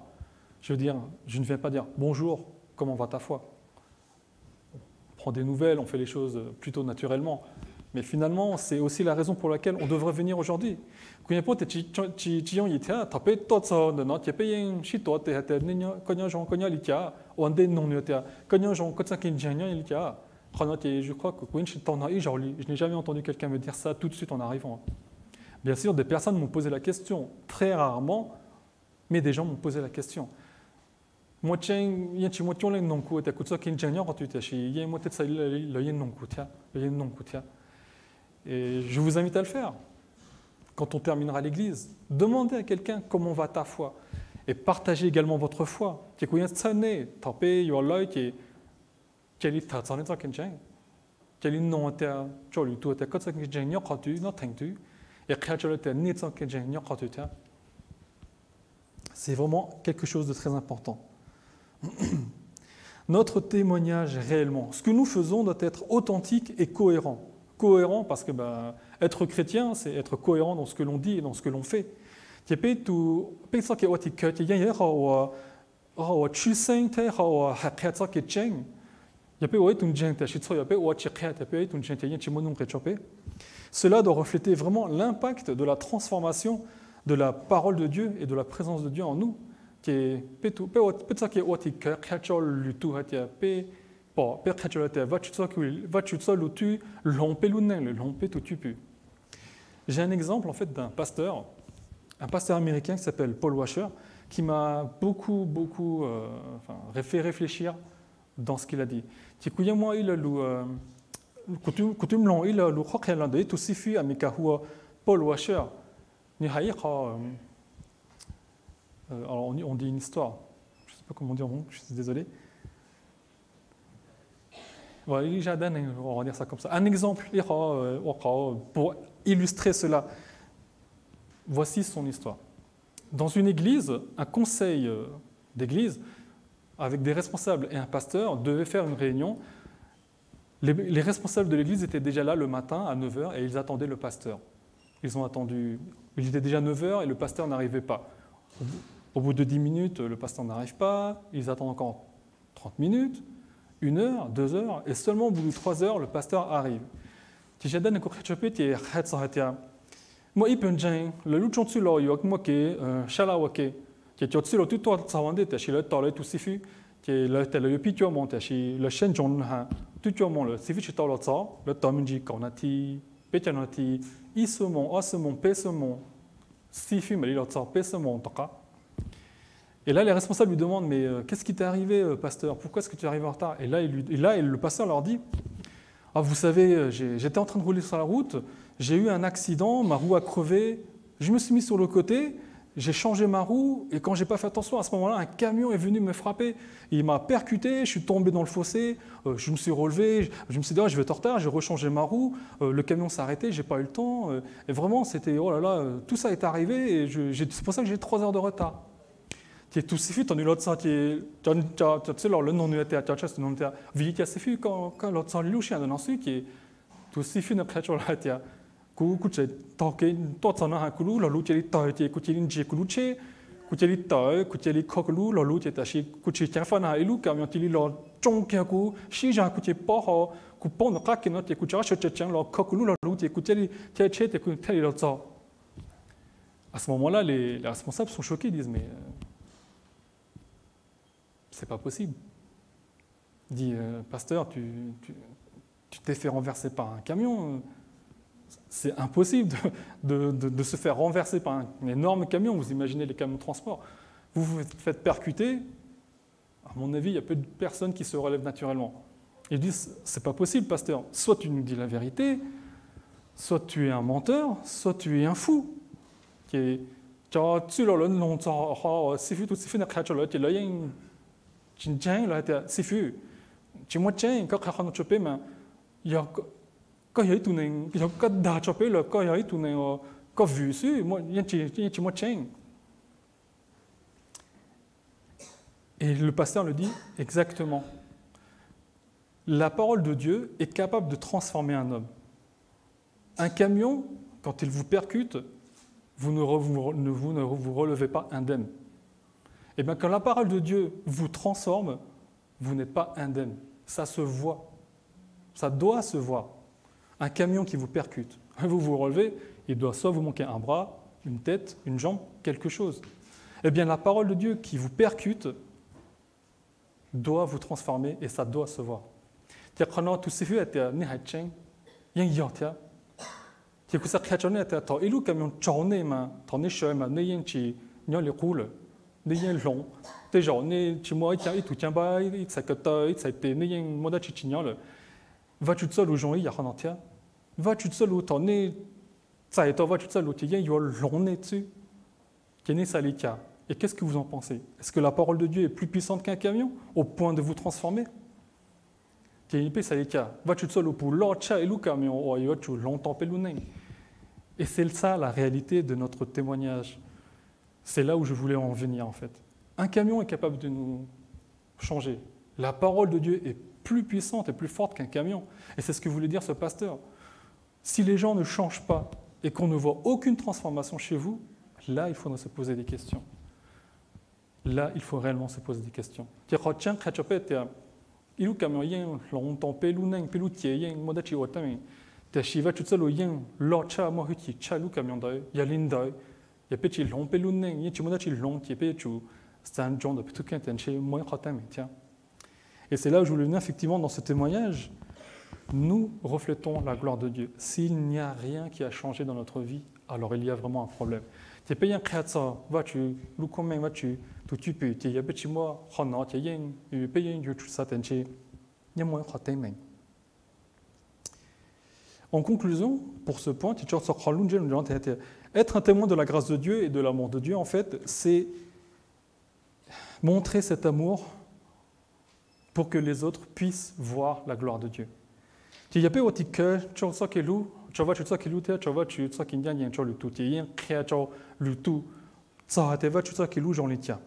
Je veux dire, je ne viens pas dire bonjour, comment va ta foi. On prend des nouvelles, on fait les choses plutôt naturellement. Mais finalement, c'est aussi la raison pour laquelle on devrait venir aujourd'hui. Quand il y a pas de gens qui étaient, tapé tout ça, non, tu payes un chito, tu es quand il y a gens qui étaient, ou un des non étaient, quand il y a gens qui étaient, je crois que je n'ai jamais entendu quelqu'un me dire ça tout de suite en arrivant. Bien sûr, des personnes m'ont posé la question, très rarement, mais des gens m'ont posé la question. Moi, il y a des gens qui ont les noms qui étaient, qui ont quand tu étais chez, il y a moi peut-être ça, le nom qui Et je vous invite à le faire. Quand on terminera l'église, demandez à quelqu'un comment va ta foi et partagez également votre foi. Et c'est vraiment quelque chose de très important. Notre témoignage réellement, ce que nous faisons doit être authentique et cohérent. Cohérent parce que être chrétien, c'est être cohérent dans ce que l'on dit et dans ce que l'on fait. Il y a cela doit refléter vraiment l'impact de la transformation de la parole de Dieu et de la présence de Dieu en nous. J'ai un exemple en fait d'un pasteur américain qui s'appelle Paul Washer, qui m'a beaucoup fait réfléchir dans ce qu'il a dit. Paul Washer, alors on dit une histoire, je ne sais pas comment dire, je suis désolé. Voilà, on va dire ça comme ça. Un exemple pour illustrer cela. Voici son histoire. Dans une église, un conseil d'église, avec des responsables et un pasteur, devait faire une réunion. Les responsables de l'église étaient déjà là le matin à 9h et ils attendaient le pasteur. Ils ont attendu, il était déjà 9h et le pasteur n'arrivait pas. Au bout de 10 minutes, le pasteur n'arrive pas, ils attendent encore 30 minutes, 1 heure, 2 heures, et seulement au bout de 3 heures, le pasteur arrive. Moi, il peut dire, le loup chantu là, il moi qui chalawake, qui est au-dessus de tout toi, ça va être, chez le toilette tout sifu, qui est le pitu monte, chez le chêne jaune, tout tu monte, le sifu chez toi le taminji, cornati, pétanati, issemon, ossemon, pessemon, sifu, mais il a ça, pessemon, en tout cas. Et là, les responsables lui demandent, mais qu'est-ce qui t'est arrivé, pasteur? Pourquoi est-ce que tu arrives en retard? Et là, le pasteur leur dit, ah, vous savez, j'étais en train de rouler sur la route, j'ai eu un accident, ma roue a crevé, je me suis mis sur le côté, j'ai changé ma roue, et quand je n'ai pas fait attention, à ce moment-là, un camion est venu me frapper. Il m'a percuté, je suis tombé dans le fossé, je me suis relevé, je me suis dit, oh, je vais être en retard, j'ai rechangé ma roue, le camion s'est arrêté, je n'ai pas eu le temps. Et vraiment, c'était, oh là là, tout ça est arrivé, et c'est pour ça que j'ai 3 heures de retard. Tout suffit, tu as l'autre sens, tu sais, le nom de la théâtre, c'est le nom de la théâtre. Vite, c'est suffit quand l'autre sens, le chien de l'ensuite, qui est tout suffit de créature la théâtre. Kuche, toke, tot sana ha kulu, la lutte li tae, kuche nje kuluche, kuche li tae, kuche li kokulu, la lutte tashi, kuche tiafana elu, camion tili la chonkiaku, shija kuche poho, kupon no kakino, te kuche rachochang, la kokulu, la lutte, kuche li tiache, te kuche li la tsa. À ce moment-là, les responsables sont choqués, ils disent, mais c'est pas possible. Il dit, pasteur, tu t'es fait renverser par un camion. C'est impossible de se faire renverser par un énorme camion. Vous imaginez les camions de transport. Vous vous faites percuter. À mon avis, il y a peu de personnes qui se relèvent naturellement. Ils disent, c'est pas possible, pasteur. Soit tu nous dis la vérité, soit tu es un menteur, soit tu es un fou. C'est Et le pasteur le dit exactement. La parole de Dieu est capable de transformer un homme. Un camion, quand il vous percute, vous ne vous relevez pas indemne. Et bien, quand la parole de Dieu vous transforme, vous n'êtes pas indemne. Ça se voit. Ça doit se voir. Un camion qui vous percute, vous vous relevez, il doit soit vous manquer un bras, une tête, une jambe, quelque chose. Eh bien, la parole de Dieu qui vous percute doit vous transformer et ça doit se voir. Tia khana tu sifu atia ni hacheng yang yotia. Tia kusa khachone atia to ilu camion chone ma to ni shoy ma ni yin chi nyo le cool ni yin long te jo ni chi mo tia itu tian ba i sa ka ta i sa te ni yin moda chi nyo le. Va-tu de seul au Jean ya khana tia. Va-tu de seul au to ni sa to va-tu de seul au ti yin yo long ne tu. Kene salikia. Et qu'est-ce que vous en pensez? Est-ce que la parole de Dieu est plus puissante qu'un camion, au point de vous transformer? Et c'est ça la réalité de notre témoignage. C'est là où je voulais en venir en fait. Un camion est capable de nous changer. La parole de Dieu est plus puissante et plus forte qu'un camion. Et c'est ce que voulait dire ce pasteur. Si les gens ne changent pas et qu'on ne voit aucune transformation chez vous, là il faudrait se poser des questions. Là, il faut réellement se poser des questions. Il camion yen longtemps pelu neng pelu tie yen moda chi otami. Te shiva tutsalo yen locha mo huti chalu camion dai ya lindai ya petit long pelu neng yen chi moda chi long tie pe chu stan john de tout qu'un tenche mo khatami tiens. Et c'est là où je voulais venir effectivement dans ce témoignage. Nous reflétons la gloire de Dieu. S'il n'y a rien qui a changé dans notre vie, alors il y a vraiment un problème. Tu payes un créateur, vas-tu, le commun, vas-tu, tout tu peux, tu y a petit mois, on a, tu y a un pays, tu ça, tu y a moins de main. En conclusion, pour ce point, être un témoin de la grâce de Dieu et de l'amour de Dieu, en fait, c'est montrer cet amour pour que les autres puissent voir la gloire de Dieu. Tu y a pas au que tu sais que l'eau, tu vois tu sais que l'eau, tu vois tu sais qu'il y a un le tout, il y a un créateur le tout, ça tu vois tu sais que l'eau j'en les tiens.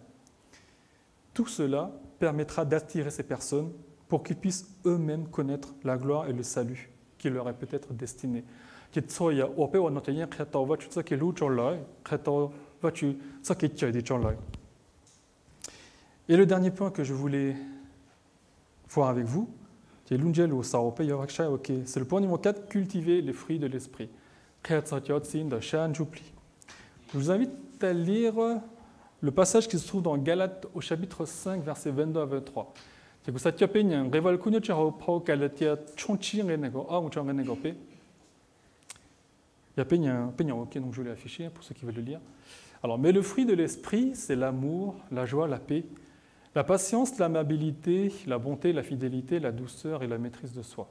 Tout cela permettra d'attirer ces personnes pour qu'ils puissent eux-mêmes connaître la gloire et le salut qui leur est peut-être destiné. Et le dernier point que je voulais voir avec vous, c'est le point numéro 4, cultiver les fruits de l'esprit. Je vous invite à lire le passage qui se trouve dans Galates au chapitre 5, versets 22 à 23. Il y a ok, donc je l'ai affiché pour ceux qui veulent le lire. Alors, mais le fruit de l'esprit, c'est l'amour, la joie, la paix, la patience, l'amabilité, la bonté, la fidélité, la douceur et la maîtrise de soi.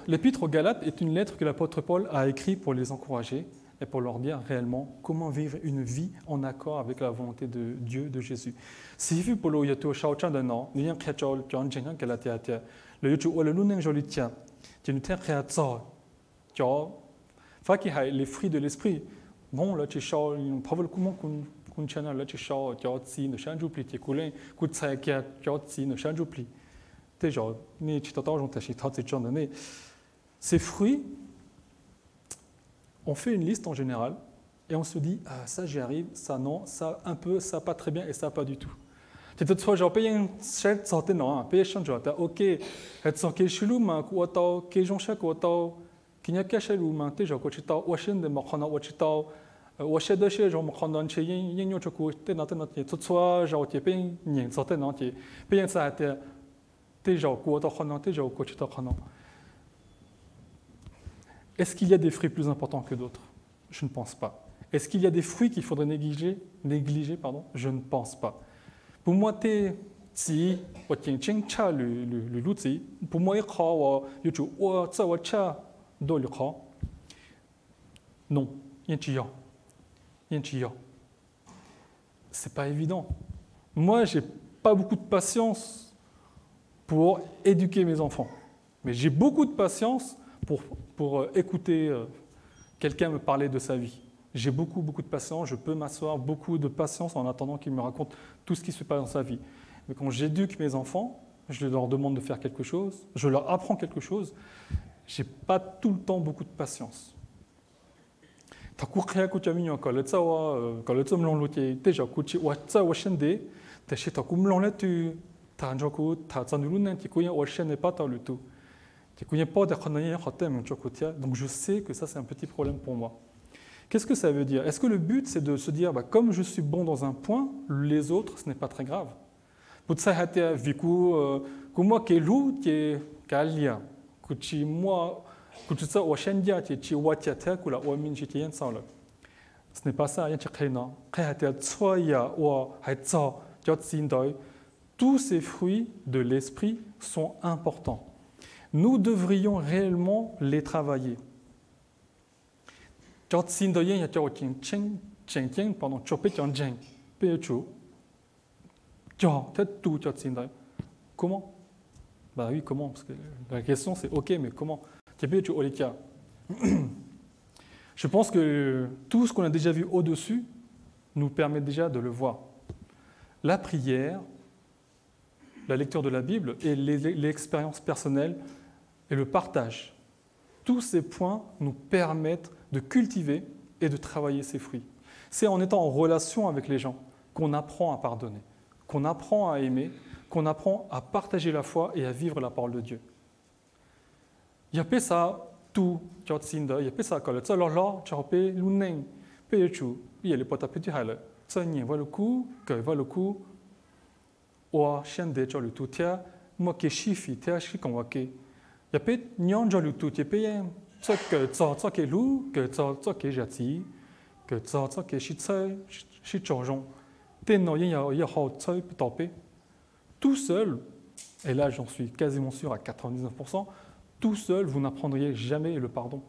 L'épître aux Galates est une lettre que l'apôtre Paul a écrite pour les encourager et pour leur dire réellement comment vivre une vie en accord avec la volonté de Dieu, de Jésus. Si vous voulez le les fruits de l'esprit, bon, là, tu chaudes, pas comment qu'on channel, là, tu chaudes, tu as aussi ne change plus, tu coules, coup de ça, tu as aussi ne change plus. Ces fruits on fait une liste en général et on se dit ah, ça j'y arrive, ça non, ça un peu, ça pas très bien et ça pas du tout. Thì tôi cho bây giờ sẽ cho tên nó, bây giờ cho ta ok, hết sau cái shilu mà của tao, cái dòng sách của tao, cái nhà cái shilu mà thế giờ của chị tao, ở trên để mà khăn ở chị tao, ở trên đó sẽ rồi mà khăn đón chơi những nhau cho cô tên nó thì tôi cho rồi thì bây giờ nhìn cho tên nó thì bây giờ sẽ thì thế giờ của tao khăn nó, thế giờ của chị tao khăn nó. Est-ce qu'il y a des fruits plus importants que d'autres? Je ne pense pas. Est-ce qu'il y a des fruits qu'il faudrait négliger pardon? Je ne pense pas. Pour moi, pour moi, non, c'est pas évident. Moi, j'ai pas beaucoup de patience pour éduquer mes enfants, mais j'ai beaucoup de patience pour écouter quelqu'un me parler de sa vie. J'ai beaucoup de patience, je peux m'asseoir, beaucoup de patience en attendant qu'il me raconte tout ce qui se passe dans sa vie. Mais quand j'éduque mes enfants, je leur demande de faire quelque chose, je leur apprends quelque chose, je n'ai pas tout le temps beaucoup de patience. Donc je sais que ça c'est un petit problème pour moi. Qu'est-ce que ça veut dire? Est-ce que le but, c'est de se dire, bah, comme je suis bon dans un point, les autres, ce n'est pas très grave? Pour ça, moi qui lou qui calia, que moi, que tu sais, au Shendia, tu vois, tu as que la omin, tu tiens ça là. Ce n'est pas ça, il y a un créna. Tous ces fruits de l'esprit sont importants. Nous devrions réellement les travailler. Comment? Bah oui, comment? Parce que la question c'est ok, mais comment? Je pense que tout ce qu'on a déjà vu au-dessus nous permet déjà de le voir. La prière, la lecture de la Bible et l'expérience personnelle et le partage. Tous ces points nous permettent de cultiver et de travailler ces fruits. C'est en étant en relation avec les gens qu'on apprend à pardonner, qu'on apprend à aimer, qu'on apprend à partager la foi et à vivre la parole de Dieu. Il y a ça tout, il y a ça quand le tsalo là, tu as pe luneng, pe chu, il y a les potes à petit hale, tsani va le coup, que va le coup, ou chien de tu le tout tia, moi qui chifi tia chi qu'on va que, il y a pe nyan le tout, il y a pe que ça qui est loup, que ça qui est jati, que ça qui est chitsai, chichonjon, tenno y a hao tsai topé. Tout seul, et là j'en suis quasiment sûr à 99%, tout seul vous n'apprendriez jamais le pardon.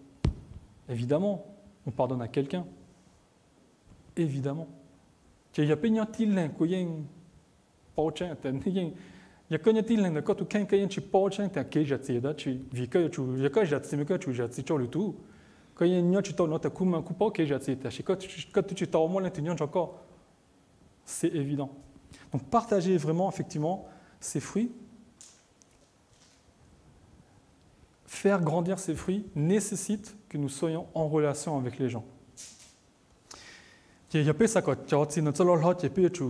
Évidemment, on pardonne à quelqu'un. Évidemment. Il y a pas de il y a quand il y a quand tu quelqu'un qui porte un qui jati da tu vis que tu il y a quand jati mais que tu jati sur le tout quand il y a tu t'en as comme un coup pas qui jati ta quand tu t'en moins l'intérieur encore c'est évident. Donc partager vraiment effectivement ces fruits, faire grandir ces fruits nécessite que nous soyons en relation avec les gens. Il y a pas ça quand tu as notre là tu peux tu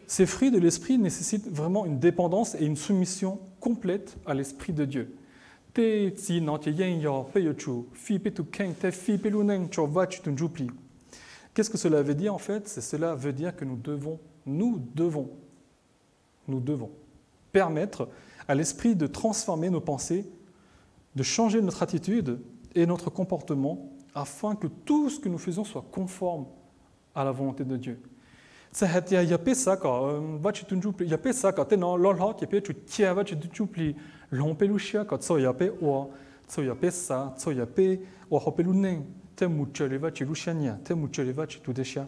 ces fruits de l'esprit nécessitent vraiment une dépendance et une soumission complète à l'esprit de Dieu. Qu'est-ce que cela veut dire en fait? Cela veut dire que nous devons permettre à l'esprit de transformer nos pensées, de changer notre attitude et notre comportement afin que tout ce que nous faisons soit conforme à la volonté de Dieu. Il y a pas ça quand il y a pas ça quand tu non là qui peut tu tiens va tu pli l'ompeluchia quand ça y a pas ou ça y a pas ça ça y a pas ou hopelune te mucheleva tu luchania te mucheleva tu tout déchia.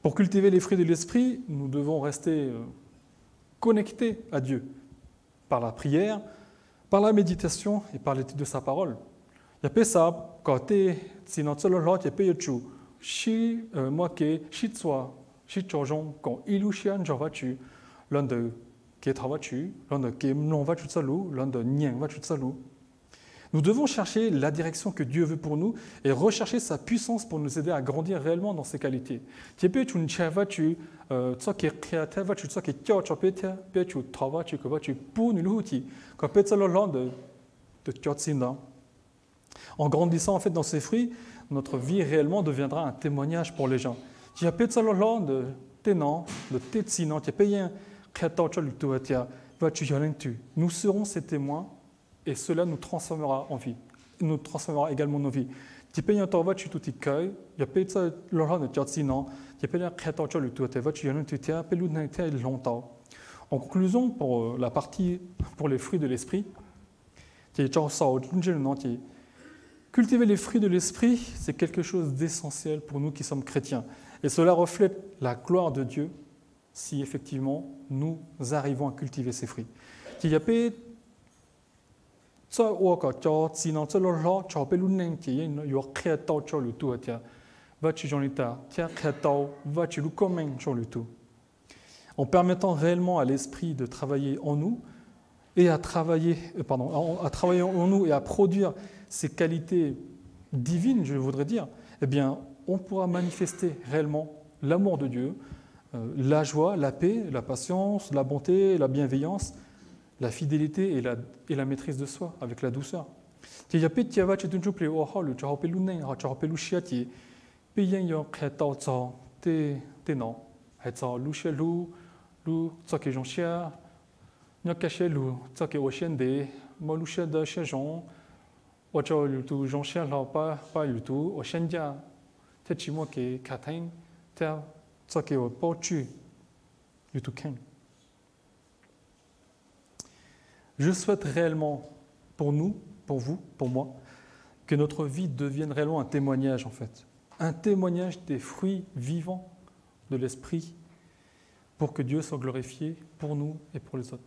Pour cultiver les fruits de l'esprit, nous devons rester connectés à Dieu par la prière, par la méditation et par l'étude de sa parole. Il y a pas ça quand tu si notre seul lot il y a pas tu si moi que si toi si tu quand illusion je vois tu l'un de Nous devons chercher la direction que Dieu veut pour nous et rechercher sa puissance pour nous aider à grandir réellement dans ses qualités. En grandissant en fait dans ces fruits, notre vie réellement deviendra un témoignage pour les gens. Nous serons ces témoins et cela nous transformera en vie. Nous transformera également nos vies. En conclusion, pour la partie pour les fruits de l'esprit, cultiver les fruits de l'esprit, c'est quelque chose d'essentiel pour nous qui sommes chrétiens. Et cela reflète la gloire de Dieu si effectivement nous arrivons à cultiver ces fruits. En permettant réellement à l'esprit de travailler en nous et à travailler en nous et à produire ces qualités divines, je voudrais dire, eh bien, on pourra manifester réellement l'amour de Dieu, la joie, la paix, la patience, la bonté, la bienveillance, la fidélité et la maîtrise de soi, avec la douceur. Je souhaite réellement, pour nous, pour vous, pour moi, que notre vie devienne réellement un témoignage en fait. Un témoignage des fruits vivants de l'esprit pour que Dieu soit glorifié pour nous et pour les autres.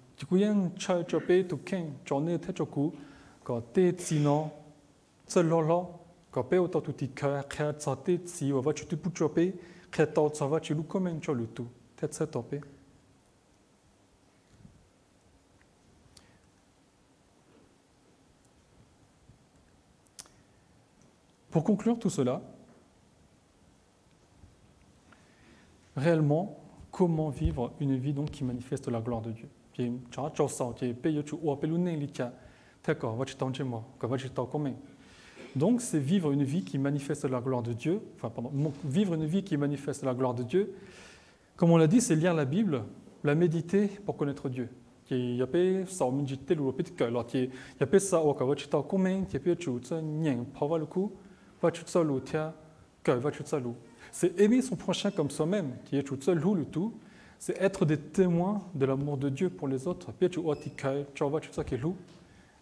Pour conclure tout cela, réellement, comment vivre une vie donc qui manifeste la gloire de Dieu? Donc, c'est vivre une vie qui manifeste la gloire de Dieu. Vivre une vie qui manifeste la gloire de Dieu. Comme on l'a dit, c'est lire la Bible, la méditer pour connaître Dieu. C'est aimer son prochain comme soi-même, c'est être des témoins de l'amour de Dieu pour les autres,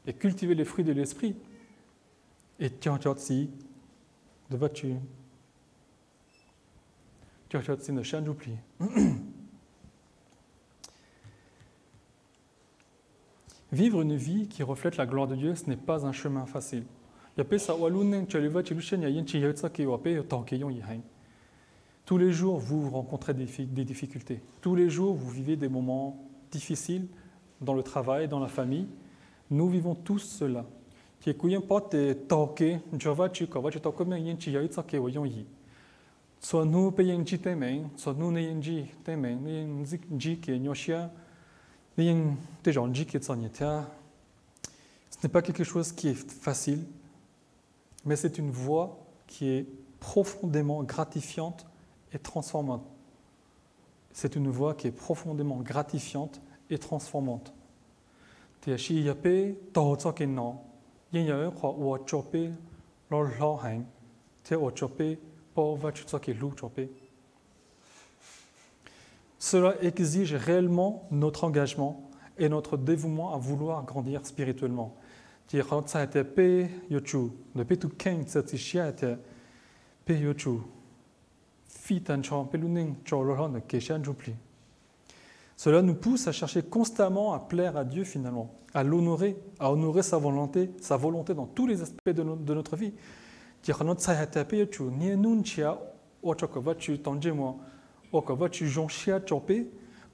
et cultiver les fruits de l'esprit. Et vivre une vie qui reflète la gloire de Dieu, ce n'est pas un chemin facile. Tous les jours, vous rencontrez des difficultés. Tous les jours, vous vivez des moments difficiles dans le travail, dans la famille. Nous vivons tous cela. Soit nous payons soit nous n'ayons ce n'est pas quelque chose qui est facile, mais c'est une voie qui est profondément gratifiante et transformante. C'est une voie qui est profondément gratifiante et transformante. Cela exige réellement notre engagement et notre dévouement à vouloir grandir spirituellement. Cela nous pousse à chercher constamment à plaire à Dieu finalement, à l'honorer, à honorer sa volonté dans tous les aspects de notre vie.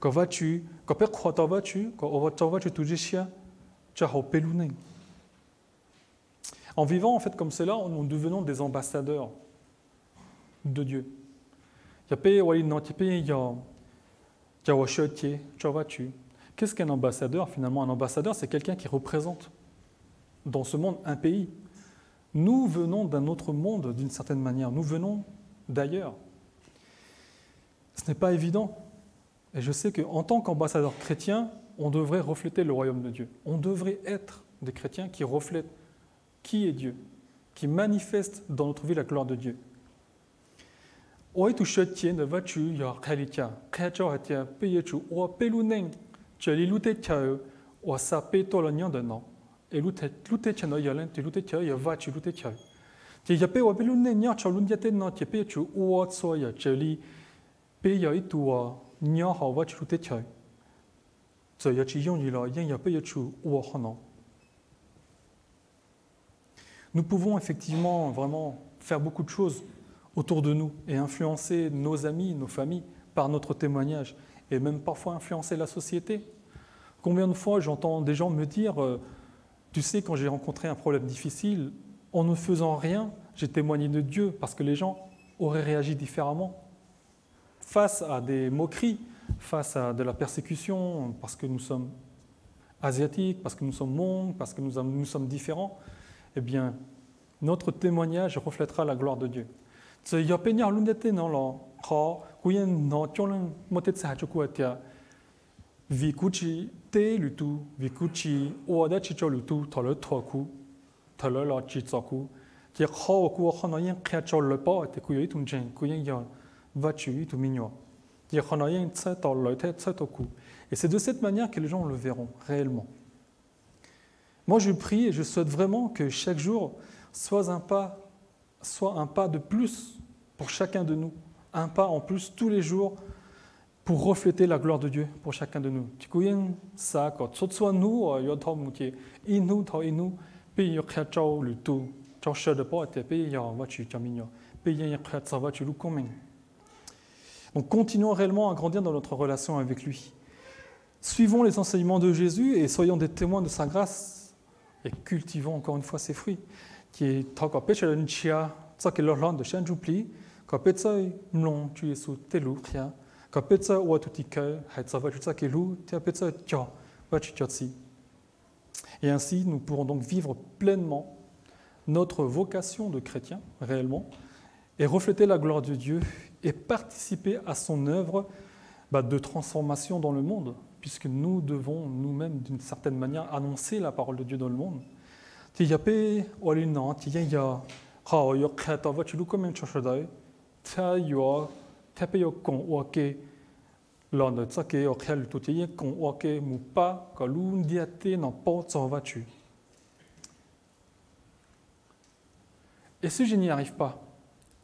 Quand vas-tu, quand père croit ta vas-tu, quand vas-tu tout chia, tu as pelouné. En vivant en fait comme cela, nous devenons des ambassadeurs de Dieu. Qu'est-ce qu'un ambassadeur finalement? Un ambassadeur, c'est quelqu'un qui représente dans ce monde un pays. Nous venons d'un autre monde d'une certaine manière, nous venons d'ailleurs. Ce n'est pas évident. Et je sais qu'en tant qu'ambassadeur chrétien, on devrait refléter le royaume de Dieu. On devrait être des chrétiens qui reflètent qui est Dieu, qui manifestent dans notre vie la gloire de Dieu. Oi tu chetiens de vachu ya khalitia, khacho hatia peyechu o peluneng, cheli lute chao o sape to la nyan de non. Et lute chano yalen tu lute chao ya vachu lute chao. Ti ya pe o peluneng nya chao lun yate no ti peyechu o so ya cheli pe ya itu nya ha vachu lute chao. So ya chi yong yi la yen ya peyechu o hono. Nous pouvons effectivement vraiment faire beaucoup de choses autour de nous et influencer nos amis, nos familles par notre témoignage et même parfois influencer la société. Combien de fois j'entends des gens me dire tu sais, quand j'ai rencontré un problème difficile, en ne faisant rien, j'ai témoigné de Dieu parce que les gens auraient réagi différemment. Face à des moqueries, face à de la persécution, parce que nous sommes asiatiques, parce que nous sommes mondes, parce que nous sommes différents, eh bien, notre témoignage reflètera la gloire de Dieu. Et c'est de cette manière que les gens le verront réellement. Moi, je prie et je souhaite vraiment que chaque jour soit un pas de plus pour chacun de nous, un pas en plus tous les jours pour refléter la gloire de Dieu pour chacun de nous. Donc continuons réellement à grandir dans notre relation avec lui. Suivons les enseignements de Jésus et soyons des témoins de sa grâce et cultivons encore une fois ses fruits. Qui thọ péché lên chia cho cái lon de chan jupli có péché mlong tu Yesu telu khia có péché wa tutike hay ça va tout que lu tu péché tio va tu tsi. Et ainsi nous pourrons donc vivre pleinement notre vocation de chrétien réellement et refléter la gloire de Dieu et participer à son œuvre de transformation dans le monde puisque nous devons nous-mêmes d'une certaine manière annoncer la parole de Dieu dans le monde. Thì giờ pe olina thì giờ họ yo khata va chulu comme choshodai ta yo tape yo kon oke lon de tsake o khal to ti kon oke mu pa ka lu ndiate non pas ça va tu. Et si je n'y arrive pas,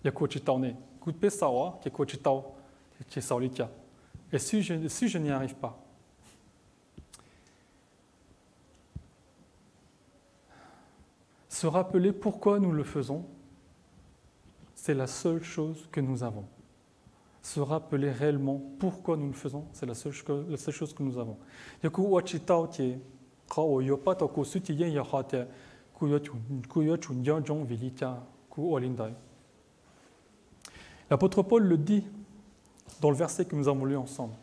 il y a quoi tu t'en es coup de pesawa qui quoi tu t'en qui saulitia. Et si je n'y arrive pas, se rappeler pourquoi nous le faisons, c'est la seule chose que nous avons. Se rappeler réellement pourquoi nous le faisons, c'est la seule chose que nous avons. L'apôtre Paul le dit dans le verset que nous avons lu ensemble.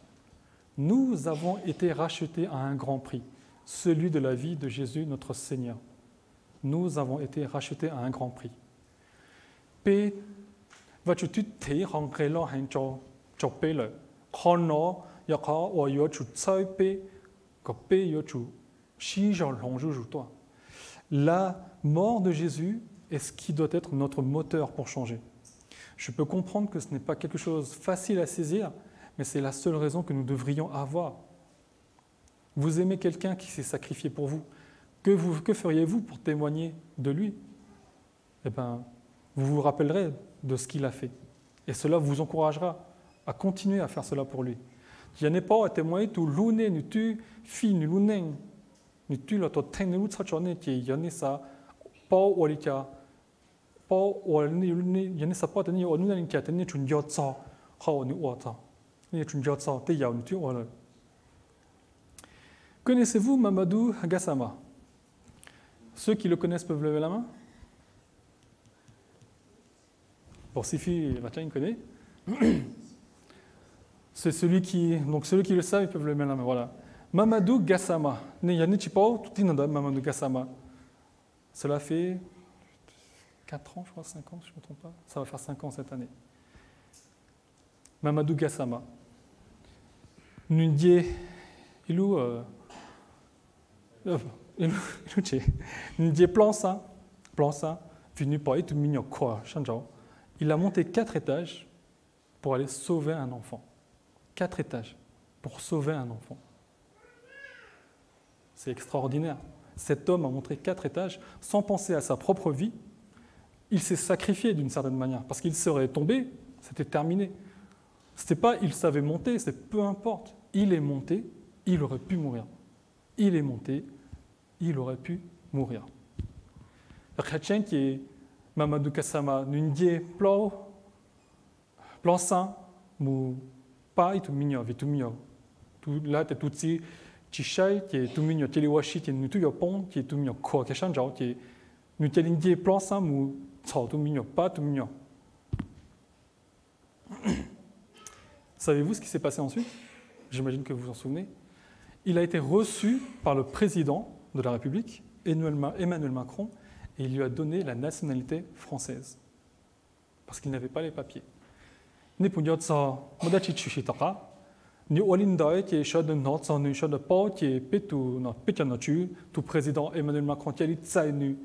Nous avons été rachetés à un grand prix, celui de la vie de Jésus notre Seigneur. Nous avons été rachetés à un grand prix. P va tu te rentrer là un cho le kono ya ka o yo chu tsai pe ko pe yo chu shi jean lonju toi. La mort de Jésus est ce qui doit être notre moteur pour changer. Je peux comprendre que ce n'est pas quelque chose facile à saisir, mais c'est la seule raison que nous devrions avoir. Vous aimez quelqu'un qui s'est sacrifié pour vous. Que feriez-vous pour témoigner de lui? Eh bien, vous vous rappellerez de ce qu'il a fait. Et cela vous encouragera à continuer à faire cela pour lui. Il n'y a pas à témoigner tout l'une, ni tu fi ni l'une, ni tu la totin ni l'autre chose qui y en a ça pas ou l'ika pas ou il y en a ça pas tenir ou l'une qui a tenir une jot ça, how ni ou ça, ni une jot ça, t'es yao ni tu ou Connaissez-vous Mamadou Gassama? Ceux qui le connaissent peuvent lever la main? Pour Sifi, Mathieu, il connaît. C'est celui qui le savent, ils peuvent lever la main. Voilà. Mamadou Gassama. Mamadou Gassama. Cela fait 4 ans, je crois, 5 ans, si je ne me trompe pas. Ça va faire 5 ans cette année. Mamadou Gassama. Nundie, ilou plan ça, venu par tout mignon quoi, changeant. Il a monté 4 étages pour aller sauver un enfant. 4 étages pour sauver un enfant. C'est extraordinaire. Cet homme a monté 4 étages sans penser à sa propre vie. Il s'est sacrifié d'une certaine manière parce qu'il serait tombé, c'était terminé. C'était pas il savait monter, c'est peu importe. Il est monté, il aurait pu mourir. Il est monté, il aurait pu mourir. Le chrétien qui est Mamadou Gassama, Nundie, plan saint, mou pas tout mignon, tout mignon. Là, tu es tout petit, chichai, qui est tout mignon, qui est washi, qui est nous tout yopon, qui est tout mignon, quoi, qui est changeant, qui est nous qui est Nundie, plan saint, mou tout mignon, pas tout mignon. Savez-vous ce qui s'est passé ensuite? J'imagine que vous vous en souvenez. Il a été reçu par le président de la République, Emmanuel Macron, et il lui a donné la nationalité française. Parce qu'il n'avait pas les papiers. Ni pour dire ça, modachi chushitaka, ni olindae qui est chaud de notre sang, ni chaud de pas qui est pétu, non pétia notre tout président Emmanuel Macron qui a dit ça nu,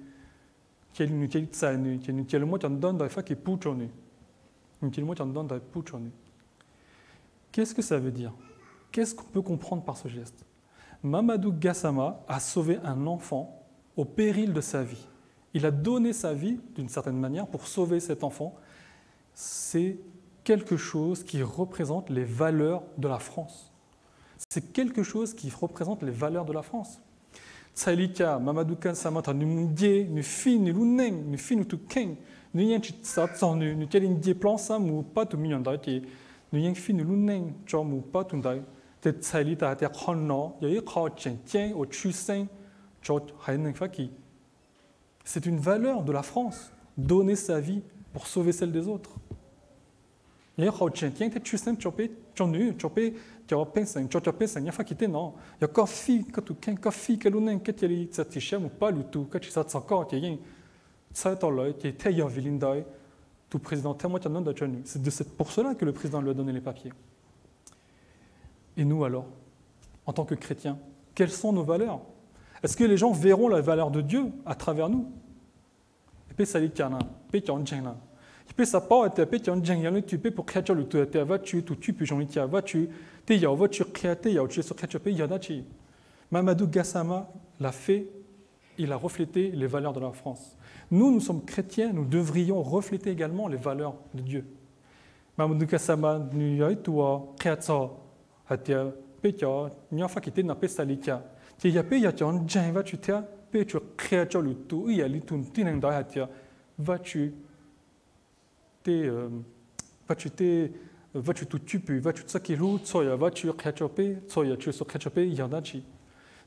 qui a dit ça nu, qui a le mot en donne dans qui est pouchonu, qui a le mot en donne dans pouchonu. Qu'est-ce que ça veut dire? Qu'est-ce qu'on peut comprendre par ce geste? Mamadou Gassama a sauvé un enfant au péril de sa vie. Il a donné sa vie, d'une certaine manière, pour sauver cet enfant. C'est quelque chose qui représente les valeurs de la France. C'est quelque chose qui représente les valeurs de la France. Tsailika, Mamadou Gassama, nous fi, nous luneng, nous fi, nous tout keng, nous yen chitsat, nous tiens des plans, ça, ou pas tout mignon d'ailleurs, nous yen fi, nous luneng, chom ou pas tout d'ailleurs. C'est une valeur de la France, donner sa vie pour sauver celle des autres. Il y a c'est pour cela que le président lui a donné les papiers. Et nous alors, en tant que chrétiens, quelles sont nos valeurs? Est-ce que les gens verront la valeur de Dieu à travers nous? Et ça les tient là, et puis ça part et puis tu peux pour créer le tout et va-tu tout tu peux j'en ai va-tu t'es ya va-tu créer ya tu sur créer pays yadachi. Mamadou Gassama l'a fait, il a reflété les valeurs de la France. Nous sommes chrétiens, nous devrions refléter également les valeurs de Dieu. Mamadou Gassama nous y a toi créateur hatia pecha nyafa qui était na pesalikia ti ya pe ya ton jan va tu tia pe tu créature le tout il y a li tout tineng da hatia va tu tout tu peux va tu ça qui route soya va tu créature pe soya tu sur créature pe yadachi.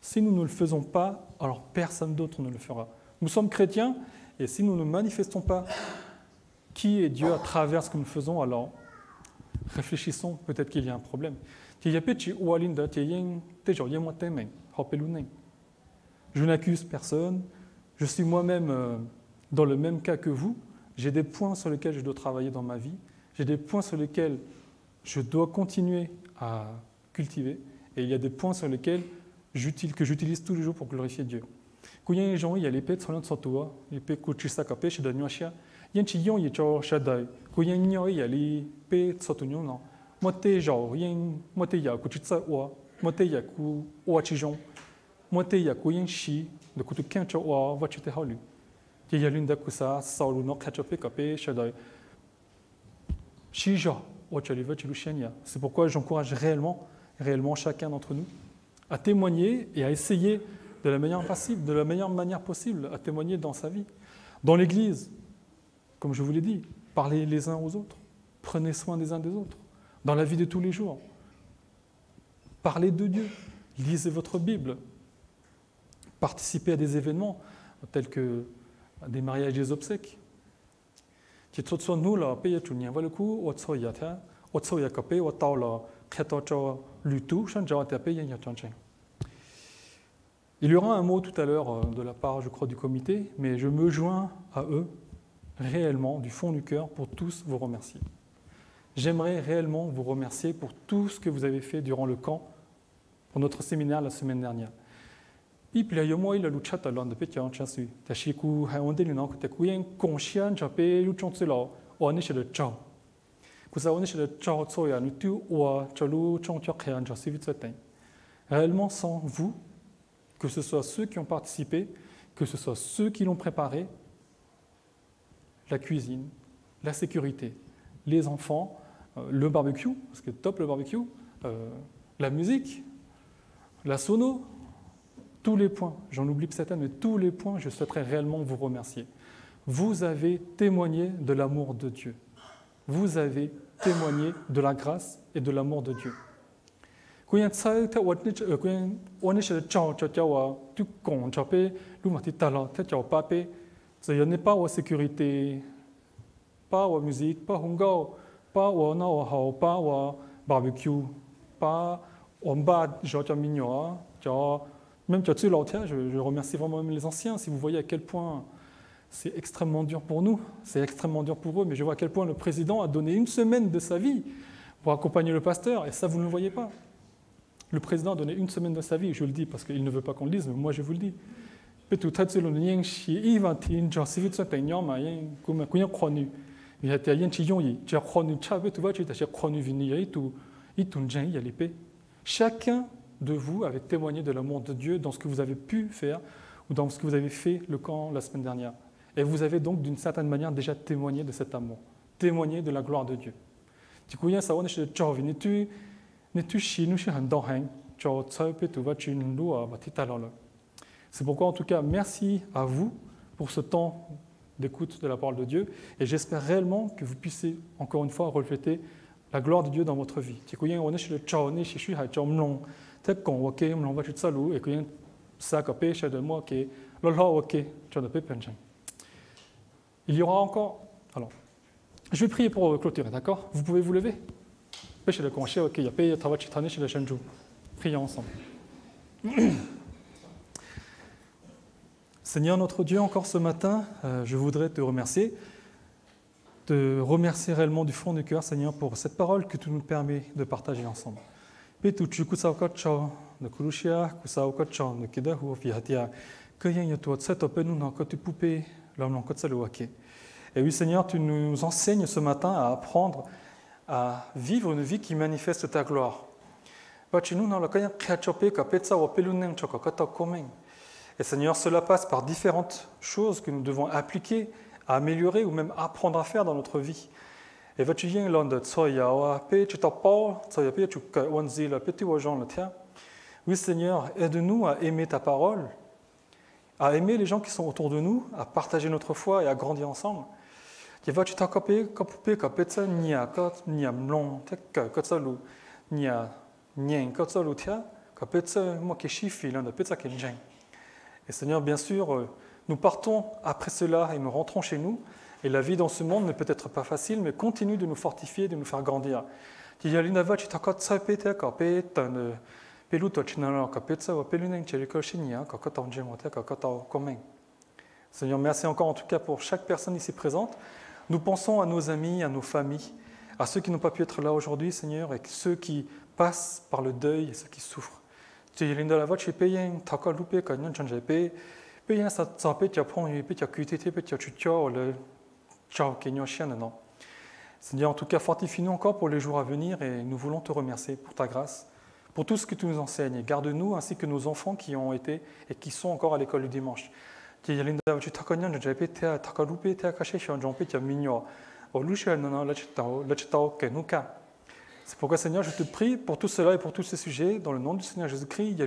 Si nous ne le faisons pas, alors personne d'autre ne le fera. Nous sommes chrétiens et si nous ne manifestons pas qui est Dieu à travers ce que nous faisons, alors réfléchissons, peut-être qu'il y a un problème. Je n'accuse personne, je suis moi-même dans le même cas que vous, j'ai des points sur lesquels je dois travailler dans ma vie, j'ai des points sur lesquels je dois continuer à cultiver, et il y a des points sur lesquels que j'utilise tous les jours pour glorifier Dieu. Quand il y a des gens, il y a l'épée de son toit, l'épée de Kuchisaka, chez Danyashia, il y a un chillon, il y a Shaddai, quand il y a un il y a l'épée de son non. Moi, t'es genre, moi, t'es ya, Kuchitsa Oa, moi, t'es ya, Ku Oa Chijon, moi, t'es ya, Kuyen Shi, de Kutu Kencho Oa, va tu te halu. Il y a l'une d'Akusa, Saulu, no Kachope, Kapé, Shaddai. Shija, Oa Chaliva, Chilushenia. C'est pourquoi j'encourage réellement chacun d'entre nous à témoigner et à essayer de la meilleure manière possible, à témoigner dans sa vie. Dans l'Église, comme je vous l'ai dit, parlez les uns aux autres, prenez soin des uns des autres. Dans la vie de tous les jours, parlez de Dieu, lisez votre Bible, participez à des événements tels que des mariages, des obsèques. Chỉ tốt số nu là bây giờ chủ nhà với lúc cũ ở sau giờ thế, ở sau giờ cặp ở tàu là khi tàu cho lũ tu, sang giờ thì bây giờ nhà chọn chênh. Il y aura un mot tout à l'heure de la part, je crois, du comité, mais je me joins à eux réellement, du fond du cœur, pour tous vous remercier. J'aimerais réellement vous remercier pour tout ce que vous avez fait durant le camp, pour notre séminaire la semaine dernière. Et puis, il y a moi, il a luché à l'an de pétiant, tiens, su. T'as chikou, on dit, non, que t'as couillé, conscient, j'ai payé, luchant, c'est là, on est chez le tchao. Que ça, on est chez le tchao, tsoya, nous tu, ou à tchalou, tchon, tchokréan, j'ai suivi de ce temps. Réellement, sans vous, que ce soit ceux qui ont participé, que ce soit ceux qui l'ont préparé, la cuisine, la sécurité, les enfants, le barbecue, parce que top le barbecue, la musique, la sono, tous les points, j'en oublie que certains, mais tous les points, je souhaiterais réellement vous remercier. Vous avez témoigné de l'amour de Dieu. Vous avez témoigné de la grâce et de l'amour de Dieu. Ce n'est pas la sécurité, pas la musique, pas Hungao, pas la pas la barbecue, pas en bas, même je remercie vraiment les anciens. Si vous voyez à quel point c'est extrêmement dur pour nous, c'est extrêmement dur pour eux, mais je vois à quel point le président a donné une semaine de sa vie pour accompagner le pasteur, et ça, vous ne le voyez pas. Le président a donné une semaine de sa vie, je le dis parce qu'il ne veut pas qu'on le dise, mais moi je vous le dis. Chacun de vous avait témoigné de l'amour de Dieu dans ce que vous avez pu faire ou dans ce que vous avez fait le camp la semaine dernière. Et vous avez donc d'une certaine manière déjà témoigné de cet amour, témoigné de la gloire de Dieu. C'est pourquoi, en tout cas, merci à vous pour ce temps d'écoute de la parole de Dieu, et j'espère réellement que vous puissiez, encore une fois, refléter la gloire de Dieu dans votre vie. Il y aura encore... Alors, je vais prier pour clôturer, d'accord? Vous pouvez vous lever? Prions ensemble. Seigneur notre Dieu, encore ce matin, je voudrais te remercier réellement du fond du cœur, Seigneur, pour cette parole que tu nous permets de partager ensemble. Et oui, Seigneur, tu nous enseignes ce matin à apprendre à vivre une vie qui manifeste ta gloire. Et Seigneur, cela passe par différentes choses que nous devons appliquer, à améliorer ou même apprendre à faire dans notre vie. Et oui, Seigneur, aide-nous à aimer ta parole, à aimer les gens qui sont autour de nous, à partager notre foi et à grandir ensemble. Et Seigneur, bien sûr, nous partons après cela et nous rentrons chez nous. Et la vie dans ce monde n'est peut-être pas facile, mais continue de nous fortifier, de nous faire grandir. Seigneur, merci encore en tout cas pour chaque personne ici présente. Nous pensons à nos amis, à nos familles, à ceux qui n'ont pas pu être là aujourd'hui, Seigneur, et ceux qui passent par le deuil et ceux qui souffrent. Seigneur, en tout cas, fortifie-nous encore pour les jours à venir et nous voulons te remercier pour ta grâce, pour tout ce que tu nous enseignes. Garde-nous ainsi que nos enfants qui ont été et qui sont encore à l'école du dimanche. C'est pourquoi, Seigneur, je te prie pour tout cela et pour tous ces sujets, dans le nom du Seigneur Jésus-Christ,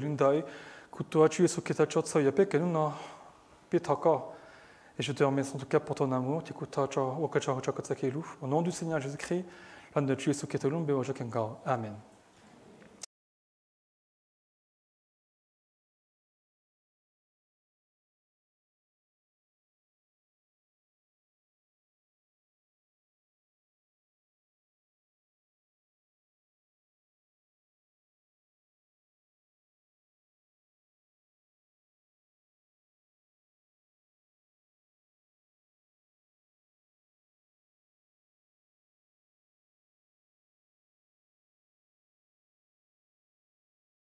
et je te remercie en tout cas pour ton amour. Au nom du Seigneur Jésus-Christ, Amen.